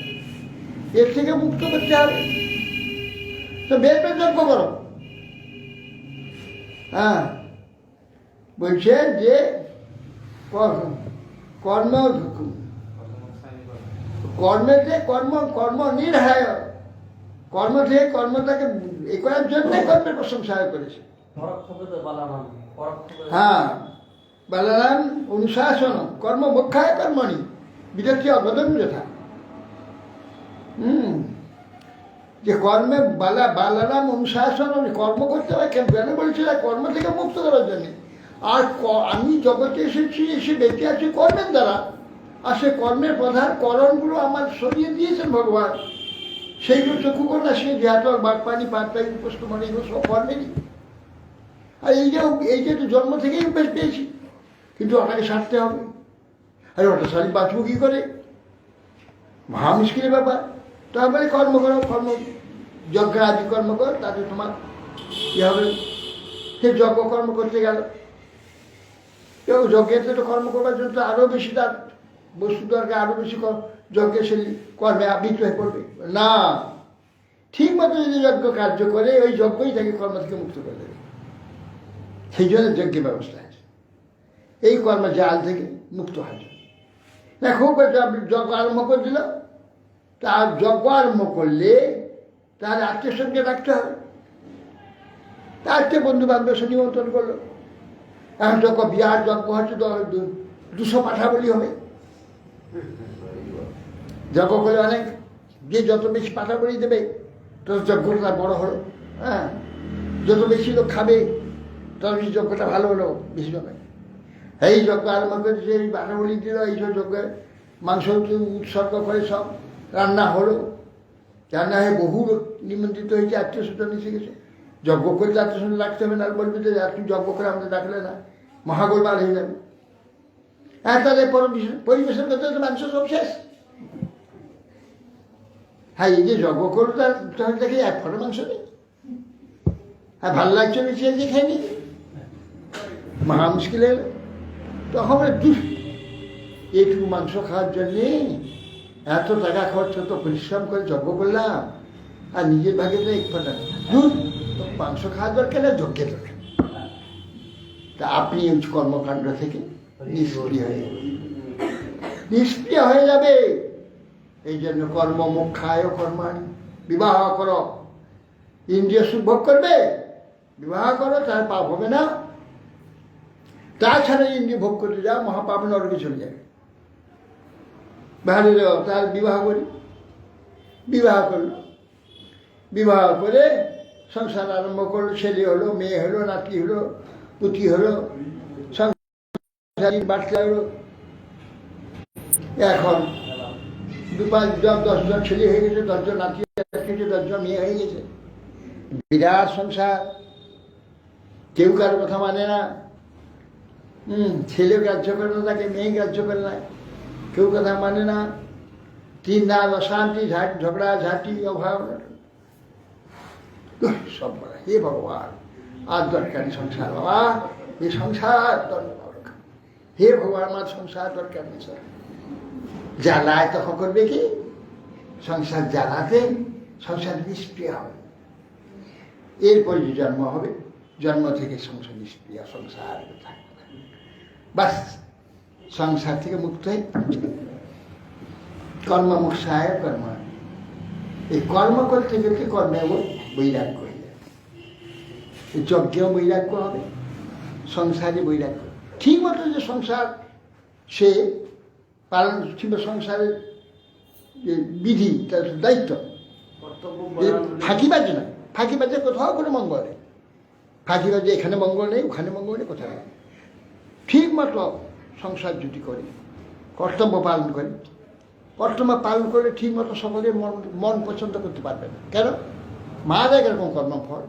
এর থেকে মুক্ত করতে হবে, তো বের যজ্ঞ করো। হ্যাঁ, বলছে যে কর্ম কর্মেতে কর্ম নির্হায়, কর্ম থেকে কর্মটাকে এ করার জন্য কর্মের প্রশংসা করেছে। হ্যাঁ, বালারাম অনুশাসন কর্ম মোক্ষায় কর্মণি বিরতি অবদান যথা। যে কর্মে বালারাম অনুশাসন কর্ম করতে হয় কেন বলছিল? কর্ম থেকে মুক্ত করার জন্য। আর আমি জগতে এসেছি, এসে বেঁচে আছি কর্মের দ্বারা, আর সে কর্মের প্রধান করণগুলো আমার সরিয়ে দিয়েছেন ভগবান। সেইগুলো চক্ষু কন্যা সে ধ্যাতক বাগপানি পাতপাই উপস্থ মানে এগুলো সব কর্মেরই। আর এই যে তো জন্ম থেকেই অভ্যাস পেয়েছি, কিন্তু ওটাকে সারতে হবে। আর ওটা সারি বাঁচবো কী করে? মহা মুশকিলের ব্যাপার। তারপরে কর্ম করো, যজ্ঞ আদি কর্ম করো, তাতে তোমার কী হবে? সে যজ্ঞ কর্ম করতে গেল, কেউ যজ্ঞের তো কর্ম করবার জন্য তো আরও বেশি তার বস্তু দরকার, আরও বেশি যজ্ঞের সে কর্মে আবৃত হয়ে পড়বে না। ঠিক মতো যদি যজ্ঞ কার্য করে, ওই যজ্ঞই তাকে কর্ম থেকে মুক্ত করে দেবে। সেই জন্য যজ্ঞের ব্যবস্থা আছে, এই কর্ম জাল থেকে মুক্ত হয়। দেখো যজ্ঞ আরম্ভ করে দিল, তার যজ্ঞ আরম্ভ করলে তার আত্মীয় সঙ্গে রাখতে হবে। তার আত্মীয় বন্ধু বান্ধব সে নিমন্ত্রণ করলো। এখন যজ্ঞ বিরাট যজ্ঞ হচ্ছে, 200 পাঠা বলি হবে। যজ্ঞ করে অনেক, যে যত বেশি পাঠা বলি দেবে তত যজ্ঞটা বড় হলো। হ্যাঁ, যত বেশি লোক খাবে তত বেশি যজ্ঞটা ভালো হলো, বেশি লোক। এই যজ্ঞ আরম্ভ করেছে, এই পাঠা বলি দিল, এইসব যজ্ঞের মাংস উৎসর্গ করে সব রান্না হলো। রান্না হয়ে বহু লোক নিমন্ত্রিত হয়েছে, আত্মীয় স্বজন এসে গেছে। যজ্ঞ করে আত্মীয় স্বজন রাখতে হবে না, আর বলবে যে তুমি যজ্ঞ করে আমাদের ডাকলে না, মহাগোলমাল হয়ে যাবে। হ্যাঁ, তাদের পরিবেশন করতে হলে মাংস সব শেষ। হ্যাঁ, এই যে যজ্ঞ করলো তার দেখে এক ফটো মাংস নেই। হ্যাঁ, ভালো লাগছে বেশি যে খেয়ে নি, মহা মুশকিল এলো। তখন এইটুকু মাংস খাওয়ার জন্যে এত টাকা খরচ, তো পরিশ্রম করে যজ্ঞ করলাম, আর নিজের ভাগে তো এক ফোটা দুধ মাংস খাওয়ার দরকার না, যজ্ঞের দরকার। তা আপনি ওই কর্মকাণ্ড থেকে নিষ্ক্রিয় হয়ে যাবে। এই জন্য কর্ম মোক্ষায় কর্মাণি, বিবাহ করো। ইন্দ্রিয় সুখ ভোগ করবে, বিবাহ করো, তার পাপ হবে না। তাছাড়া ইন্দ্রিয় ভোগ করতে যাও, মহাপাপ নরকে চলে যাবে। ভালো তার বিবাহ করি, বিবাহ করলো, বিবাহ করে সংসার আরম্ভ করলো। ছেলে হলো, মেয়ে হলো, নাতি হলো, পুতি হলো, সংসার বাড়তে হলো। এখন 10 জন ছেলে হয়ে গেছে, 10 জন নাতি হয়েছে, 10 জন মেয়ে হয়ে গেছে। বিরাট সংসার, কেউ কারো কথা মানে না। ছেলে গ্রাহ্য করে না তাকে, মেয়ে গ্রাহ্য করে না, কেউ কথা মানে না। 3 রাত অশান্তি, ঝগড়া ঝাঁটি, অভাব, সব বলা। হে ভগবান, আর দরকারি সংসার বাবা, এই সংসার দরকার। হে ভগবান, আমার সংসার দরকার নেই। স্যার জ্বালায় তখন করবে কি? সংসার জ্বালাতে সংসার নিষ্ক্রিয় হবে। এরপরে যে জন্ম হবে, জন্ম থেকে সংসার নিষ্ক্রিয়, সংসার থাকবে। বাস সংসার থেকে মুক্ত হয়ে কর্মমুক্ষায় কর্ম। এই কর্ম করতে গেলে কর্মে বৈরাগ্য হয়ে যাবে। যজ্ঞেও বৈরাগ্য হবে, সংসারে বৈরাগ্য। ঠিক মতো যে সংসার সে পালন, কিংবা সংসারের যে বিধি, তার দায়িত্ব, ফাঁকিবাজ না। ফাঁকিবাজে কোথাও কোনো মঙ্গল নেই। ফাঁকিবাজে এখানে মঙ্গল নেই, ওখানে মঙ্গল নেই, কোথাও নেই। ঠিক মতো সংসার যদি করে, কর্তব্য পালন করে, কর্তব্য পালন করে ঠিক মতো সকলের মন পছন্দ করতে পারবে না। কেন? মায়ের একরকম কর্মফল,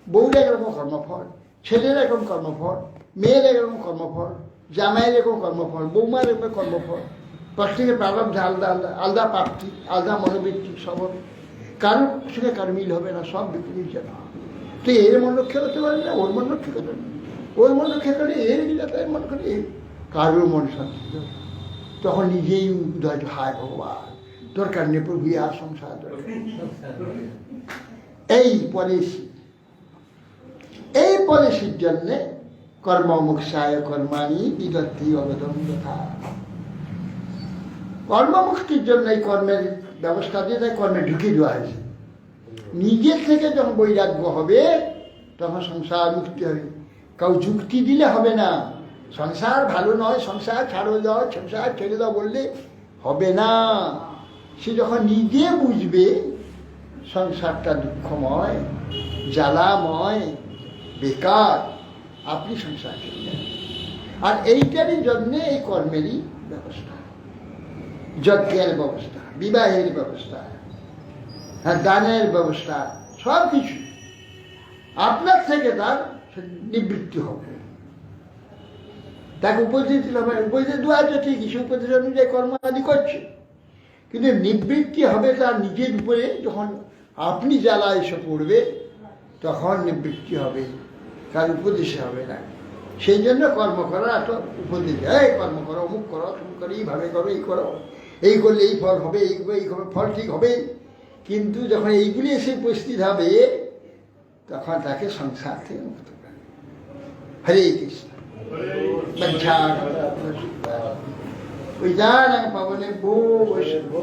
বউরা একরকম কর্মফল, ছেলের এরকম কর্মফল, মেয়ের এরকম কর্মফল, জামাইয়ের এরকম কর্মফল, বৌমার এরকম কর্মফল। প্রত্যেকের প্রারব্ধ আলাদা আলাদা, আলাদা প্রাপ্তি, আলাদা মনোবৃত্তি, সব হবে। কারোর সঙ্গে কারো মিল হবে না, সব বিপরীত যাবে। তো এর মন রক্ষা করতে পারবে না, ওর মন রক্ষা করতে পারবে না, ওর মন রক্ষা করে এর যাতে মন করে, কারোর মন শান্তি হবে। তখন নিজেই উদয়, হায় ভগবান, দরকার নেই প্রভু, আর সংসার এই পলিসি, এই পলিসির জন্যে কর্মমুক্ষায় কর্মাণি বিদত্তি অবদম যথা। কর্মমুক্তির জন্য এই কর্মের ব্যবস্থা দিয়ে তাই কর্মে ঢুকিয়ে দেওয়া হয়েছে। নিজের থেকে যখন বৈরাগ্য হবে তখন সংসার মুক্তি হবে। কাউ যুক্তি দিলে হবে না, সংসার ভালো নয়, সংসার ছাড়ো দাও, সংসার ছেড়ে দাও বললে হবে না। সে যখন নিজে বুঝবে সংসারটা দুঃখময়, জ্বালাময়, বেকার, আপনি সংসার ছেড়ে যাবেন। আর এইটারই জন্যে এই কর্মেরই ব্যবস্থা, যজ্ঞের ব্যবস্থা, বিবাহের ব্যবস্থা, হ্যাঁ, দানের ব্যবস্থা, সব কিছু আপনার থেকে তার নিবৃত্তি হবে। তাকে উপদেশ দিতে হবে, উপদেশ দেওয়া আছে ঠিকই, সে উপদেশ অনুযায়ী কর্ম আদি করছে, কিন্তু নিবৃত্তি হবে তার নিজের উপরে। যখন আপনি জ্বালা এসে পড়বে তখন নিবৃত্তি হবে, তার উপদেশে হবে না। সেই জন্য কর্ম করা এত উপদেশ, এই কর্ম করো, অমুক করো, তুমি করো, এইভাবে করো, এই করো, এই করলে এই ফল হবে, এই ফল ঠিক হবে। কিন্তু যখন এইগুলি এসে উপস্থিত হবে তখন তাকে সংসার থেকে মুক্ত করে। হরে কৃষ্ণ। ওই যান পাবনে ভো বৈষ্ণব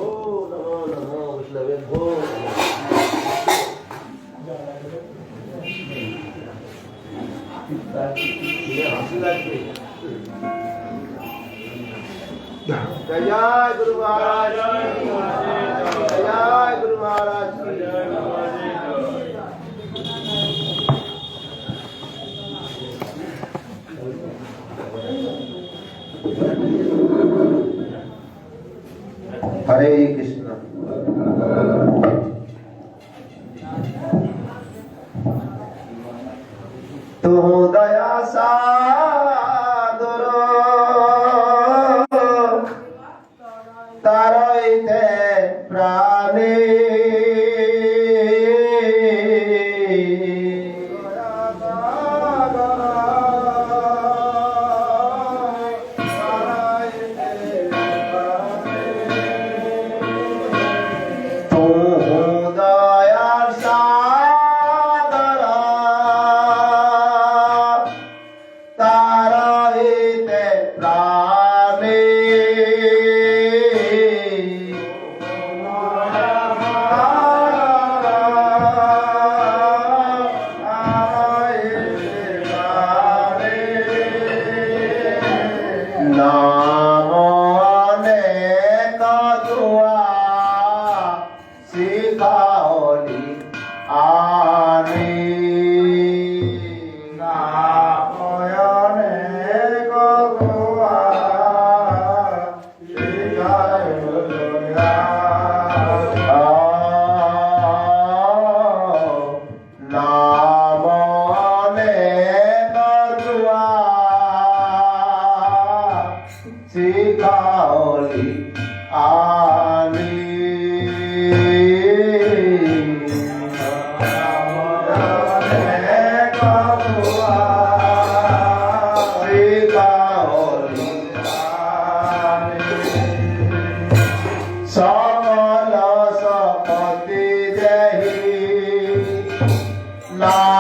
जय गुरु महाराज, जय गुरु महाराज। हरे कृष्ण। तू दया सागर तारइते प्राणे La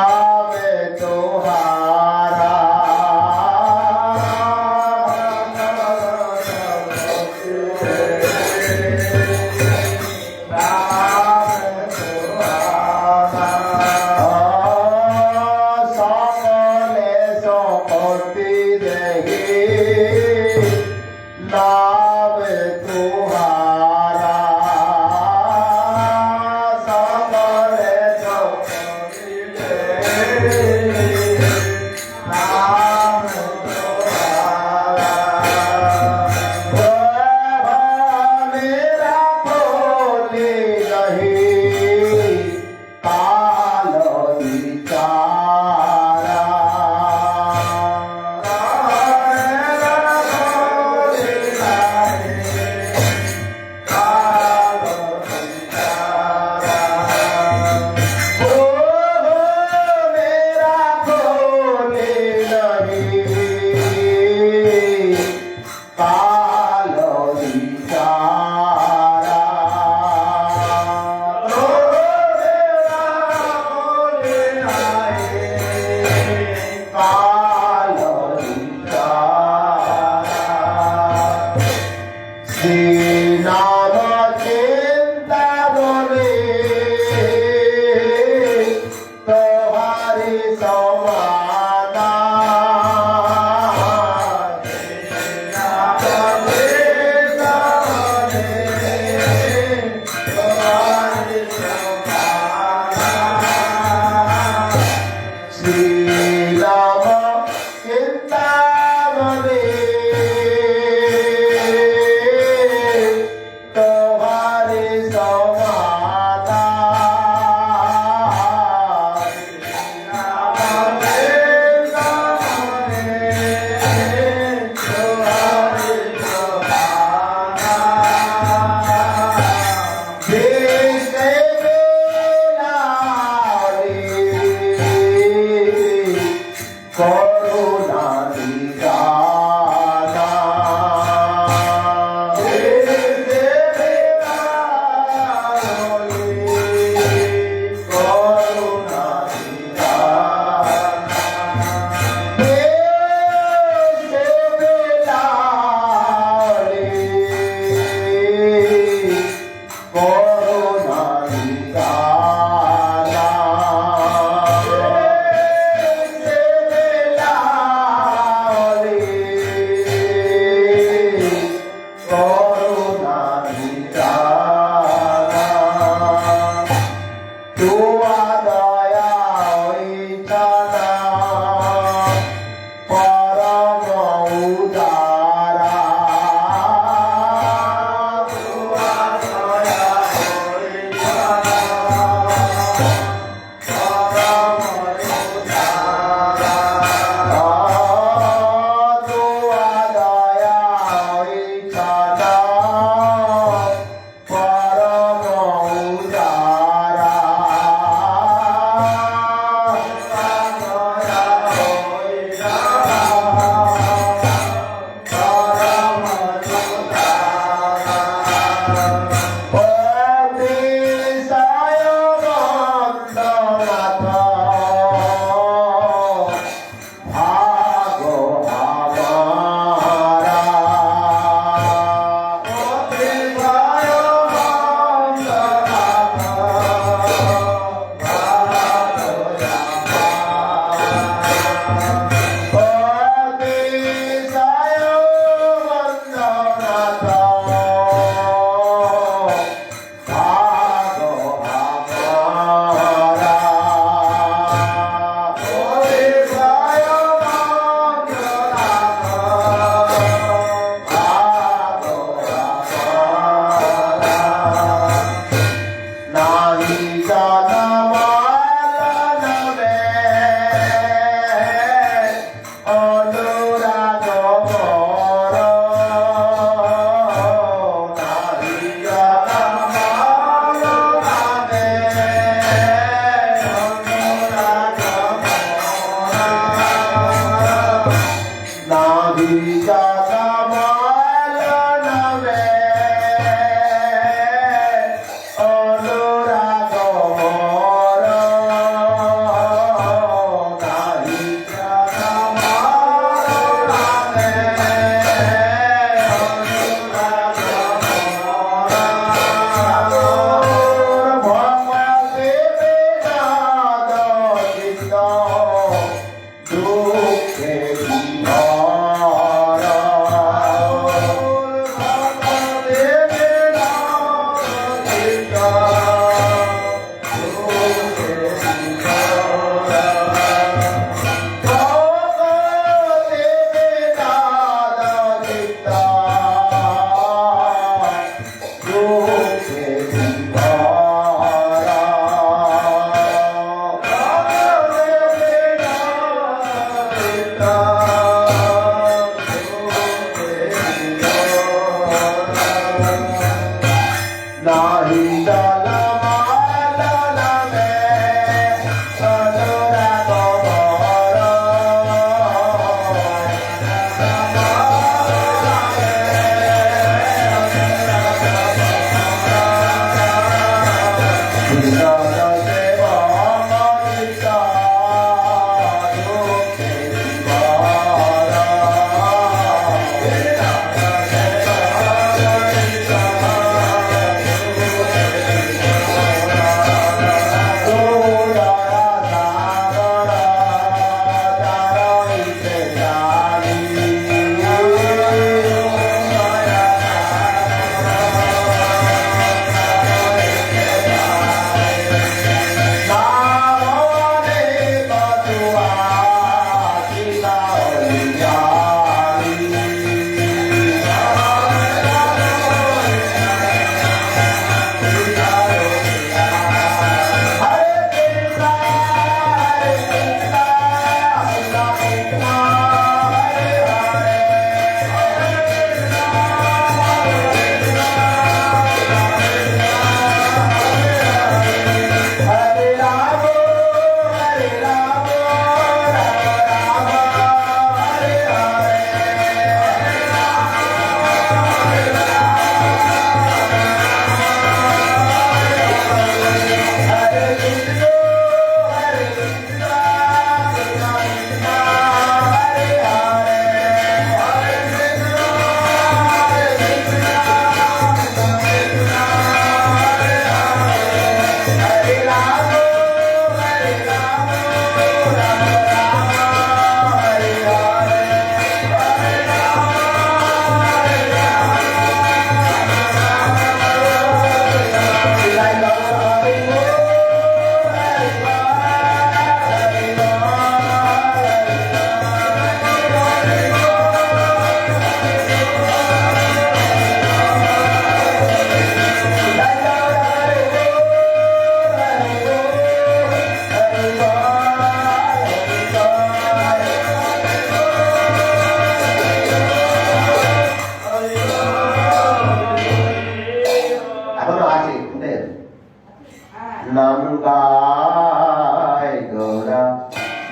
করুণা নিদানা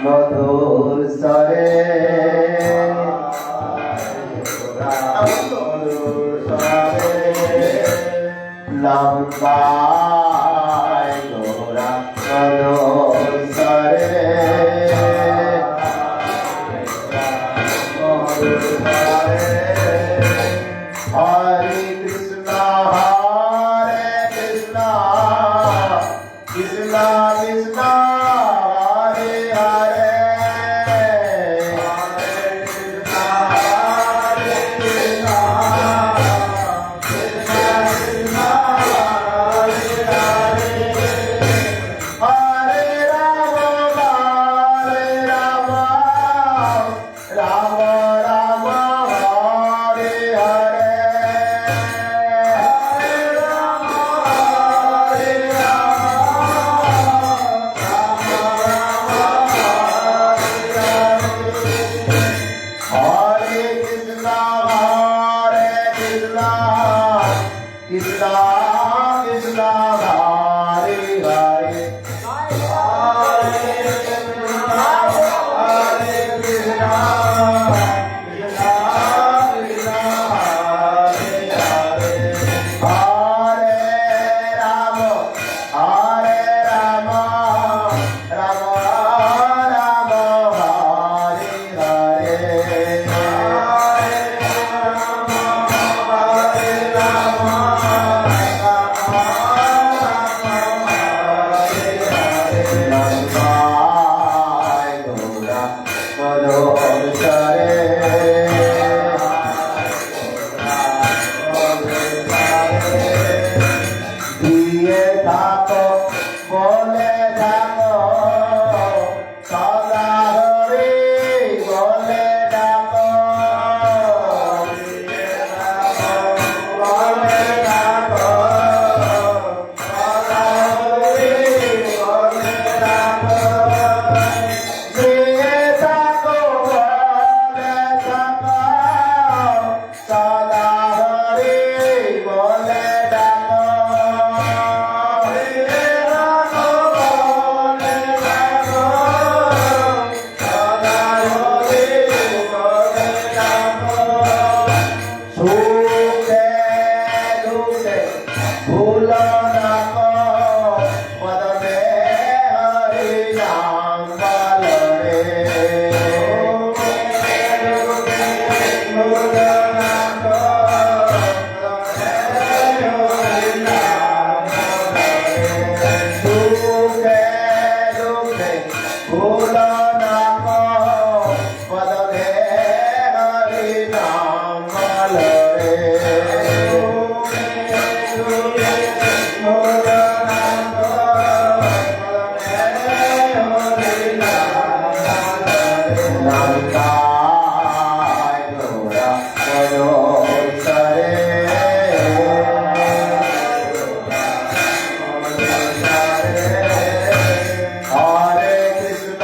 মধুর স্বরে মধুর স্বরে নাম গায় গোরা মধুর স্বরে মধুর স্বরে হরে কৃষ্ণ কৃষ্ণ কৃষ্ণ হরে হরে হরে রাম রাম রাম হরে হরে হরে কৃষ্ণ কৃষ্ণ কৃষ্ণ হরে হরে হরে কৃষ্ণ কৃষ্ণ কৃষ্ণ হরে হরে হরে রাম রাম রাম হরে হরে দিয়ে থাকো বলে থাকো সদা হরি বলে ডাকো দিয়ে থাকো বলে ডাকো সদা হরি বলে ডাকো দিয়ে থাকো বলে থাকো সদা হরি বলে ডাকো সুখে দুঃখে ভুলো না কো পদমে হরি নাম বলো রে ভুলো না কো পদমে হরি নাম সুখে দুঃখে ভুলো না কো পদমে হরি নাম বলো রে নাম গায় গোরা মনোর স্বরে হরে কৃষ্ণ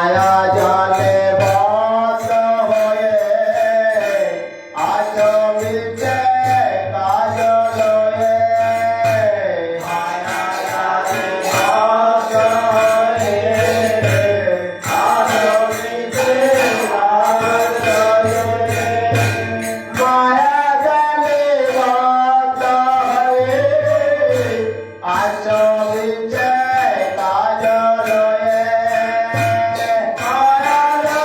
মায়া জালে বদ্ধ হয়ে আছো মিলছে কাজলয়ে মায়া জালে বদ্ধ হয়ে আছো মিলছে কাজলয়ে মায়া জালে বদ্ধ হয়ে আছো মিলছে কাজলয়ে মায়া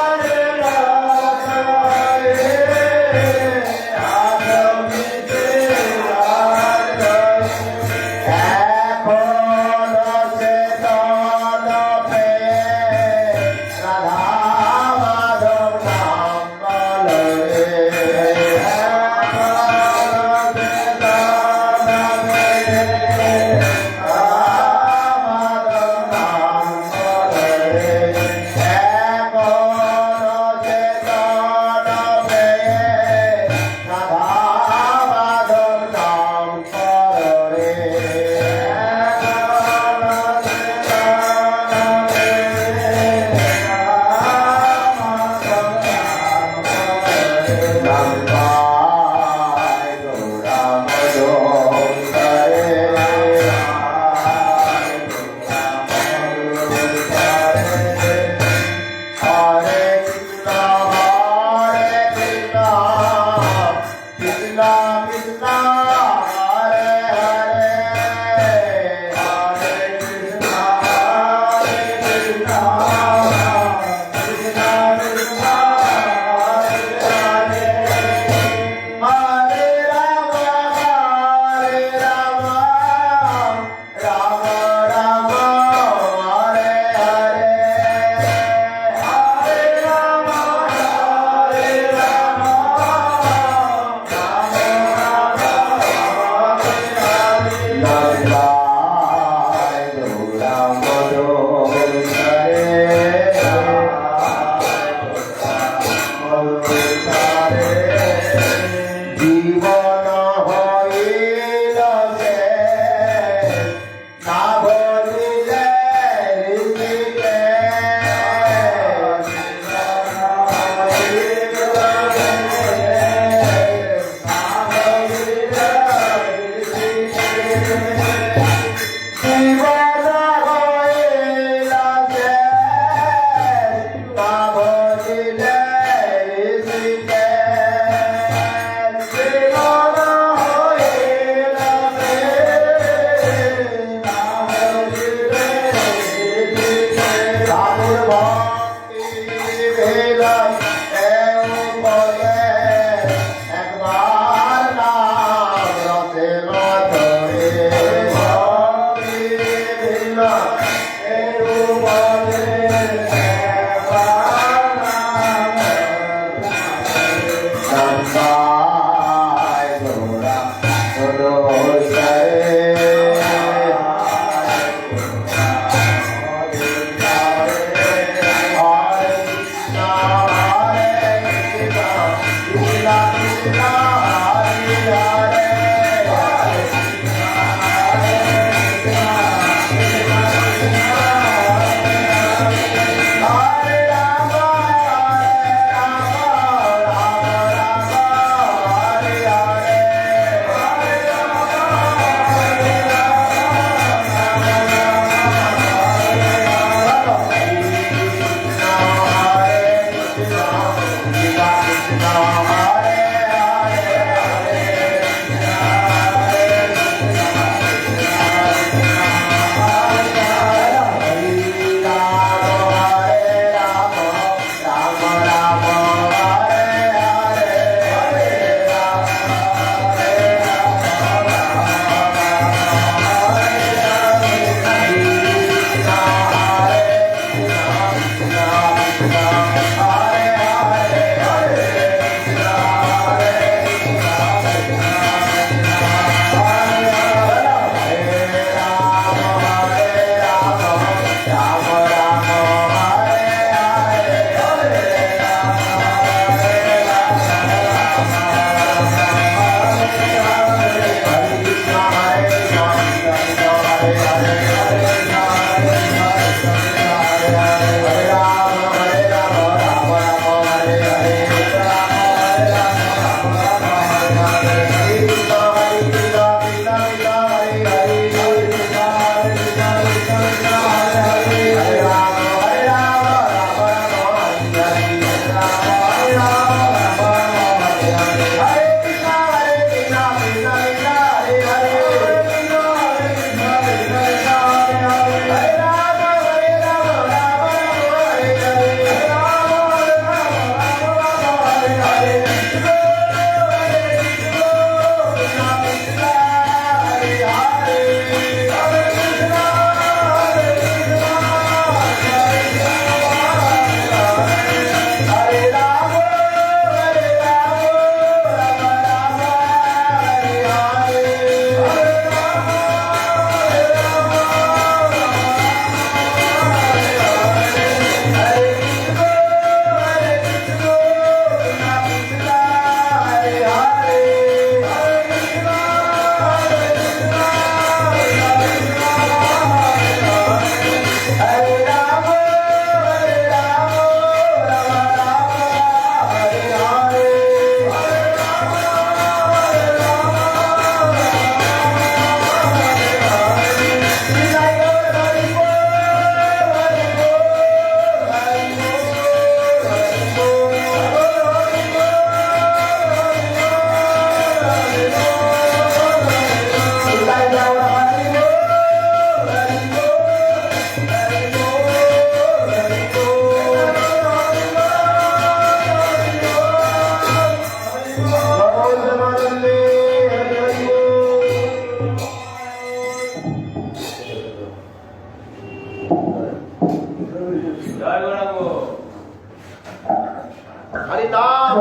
হরি নাম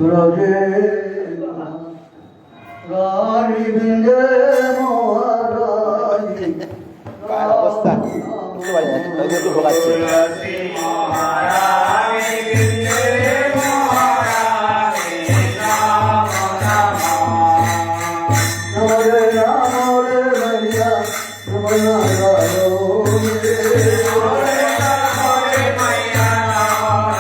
রাজে রানী বিজে মহারাজ অবস্থা বুঝতে পারি না একটু ভোগাচ্ছি তুলসী মহারানী বিন্দে মহারানী নাম নমঃ নমরে নমরে ভৈয়া নমনা গায়ো হরে নাম হরে মায়া নাম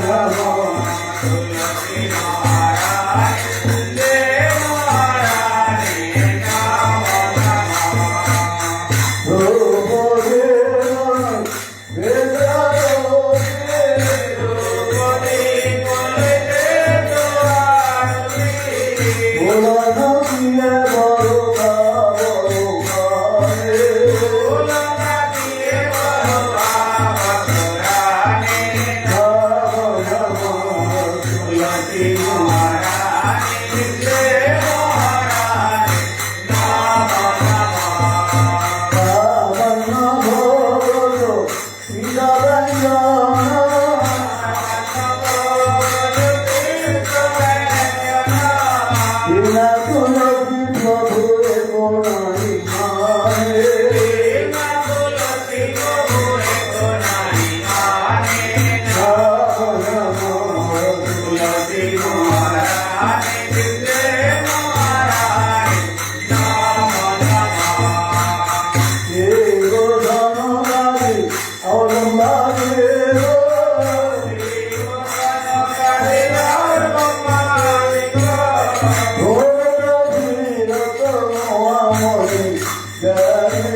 নারায়ণী তুলসী মহারানী বিন্দে মহারানী নাম নমঃ Hare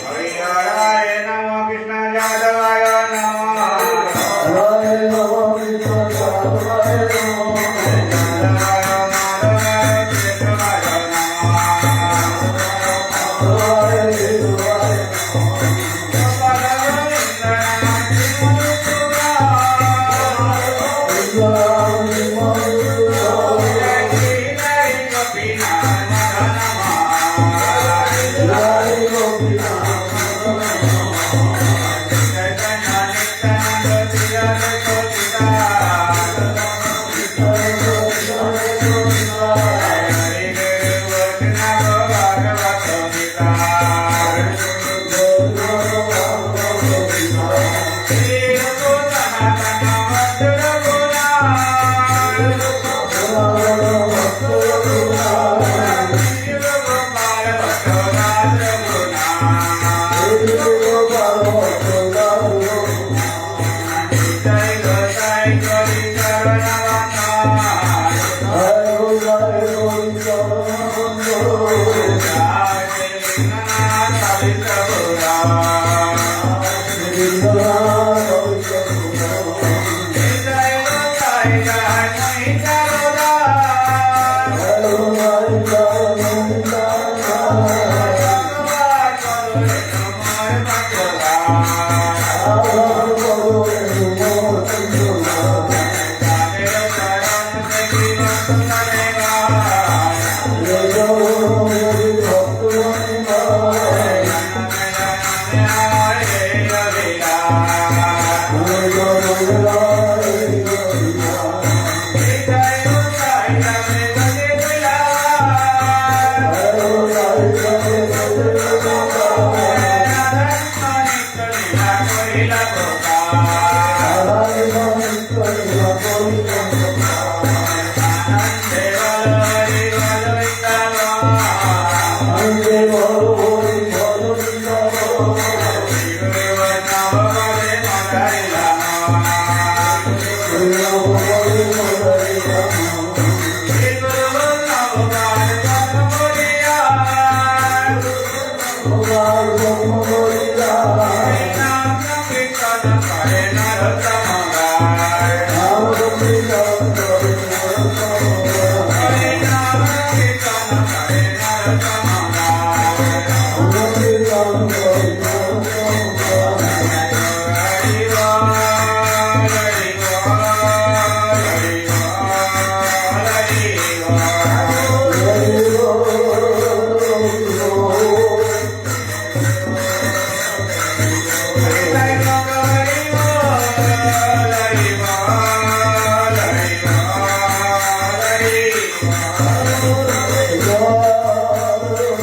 हरिहराय नमः कृष्ण यादवाय नमः Oh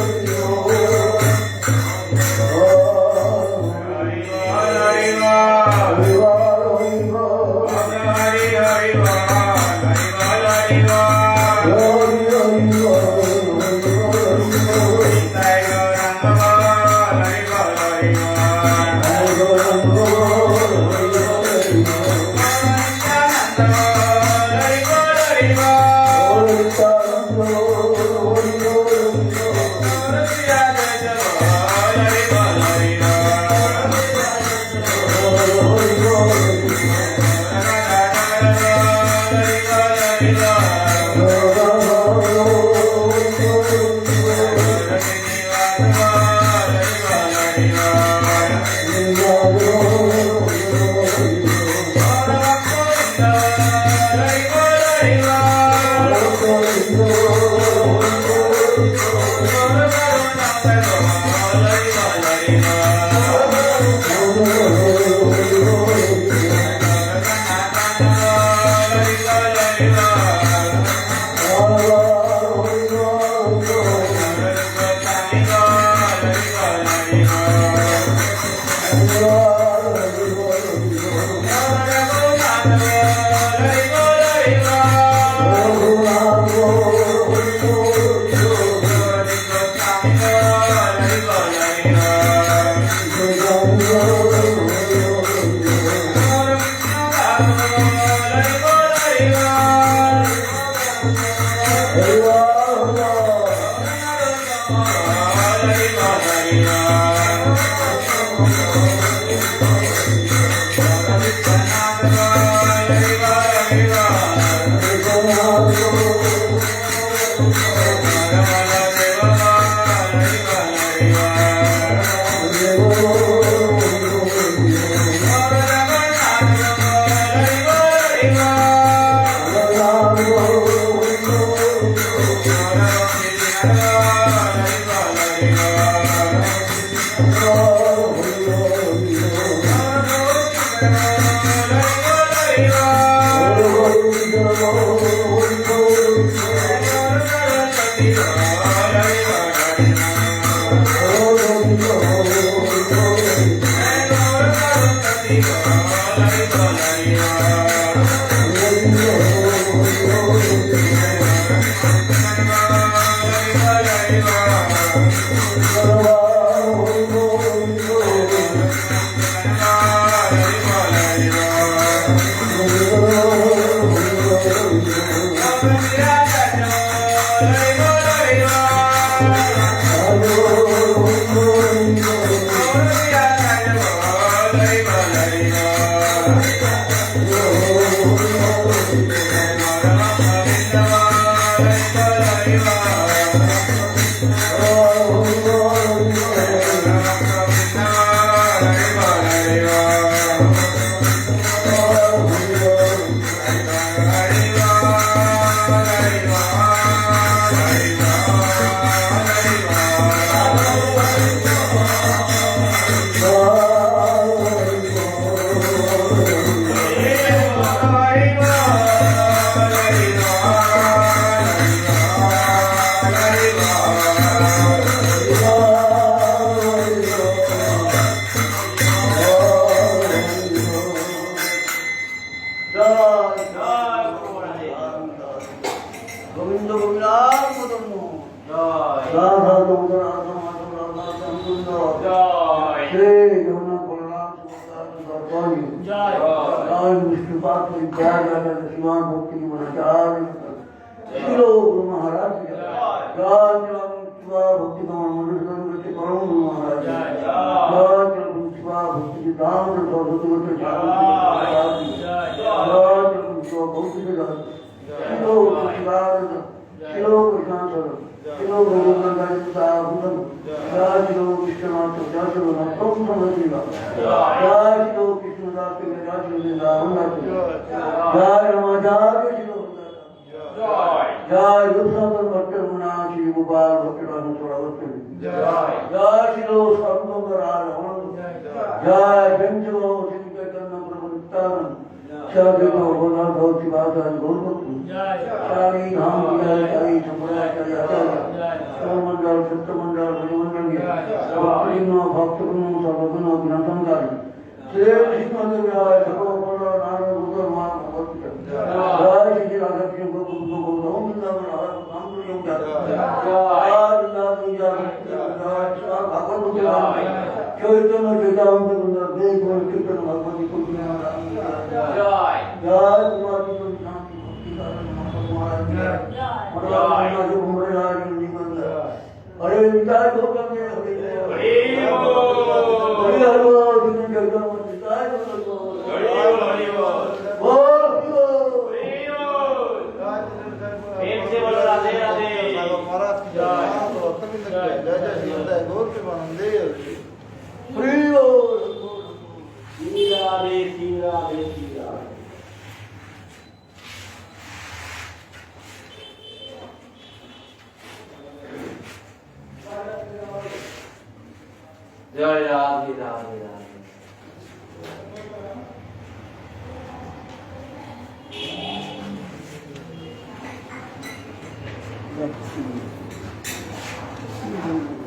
জয় রাধে রাধে রাধে।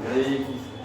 হরে কৃষ্ণ।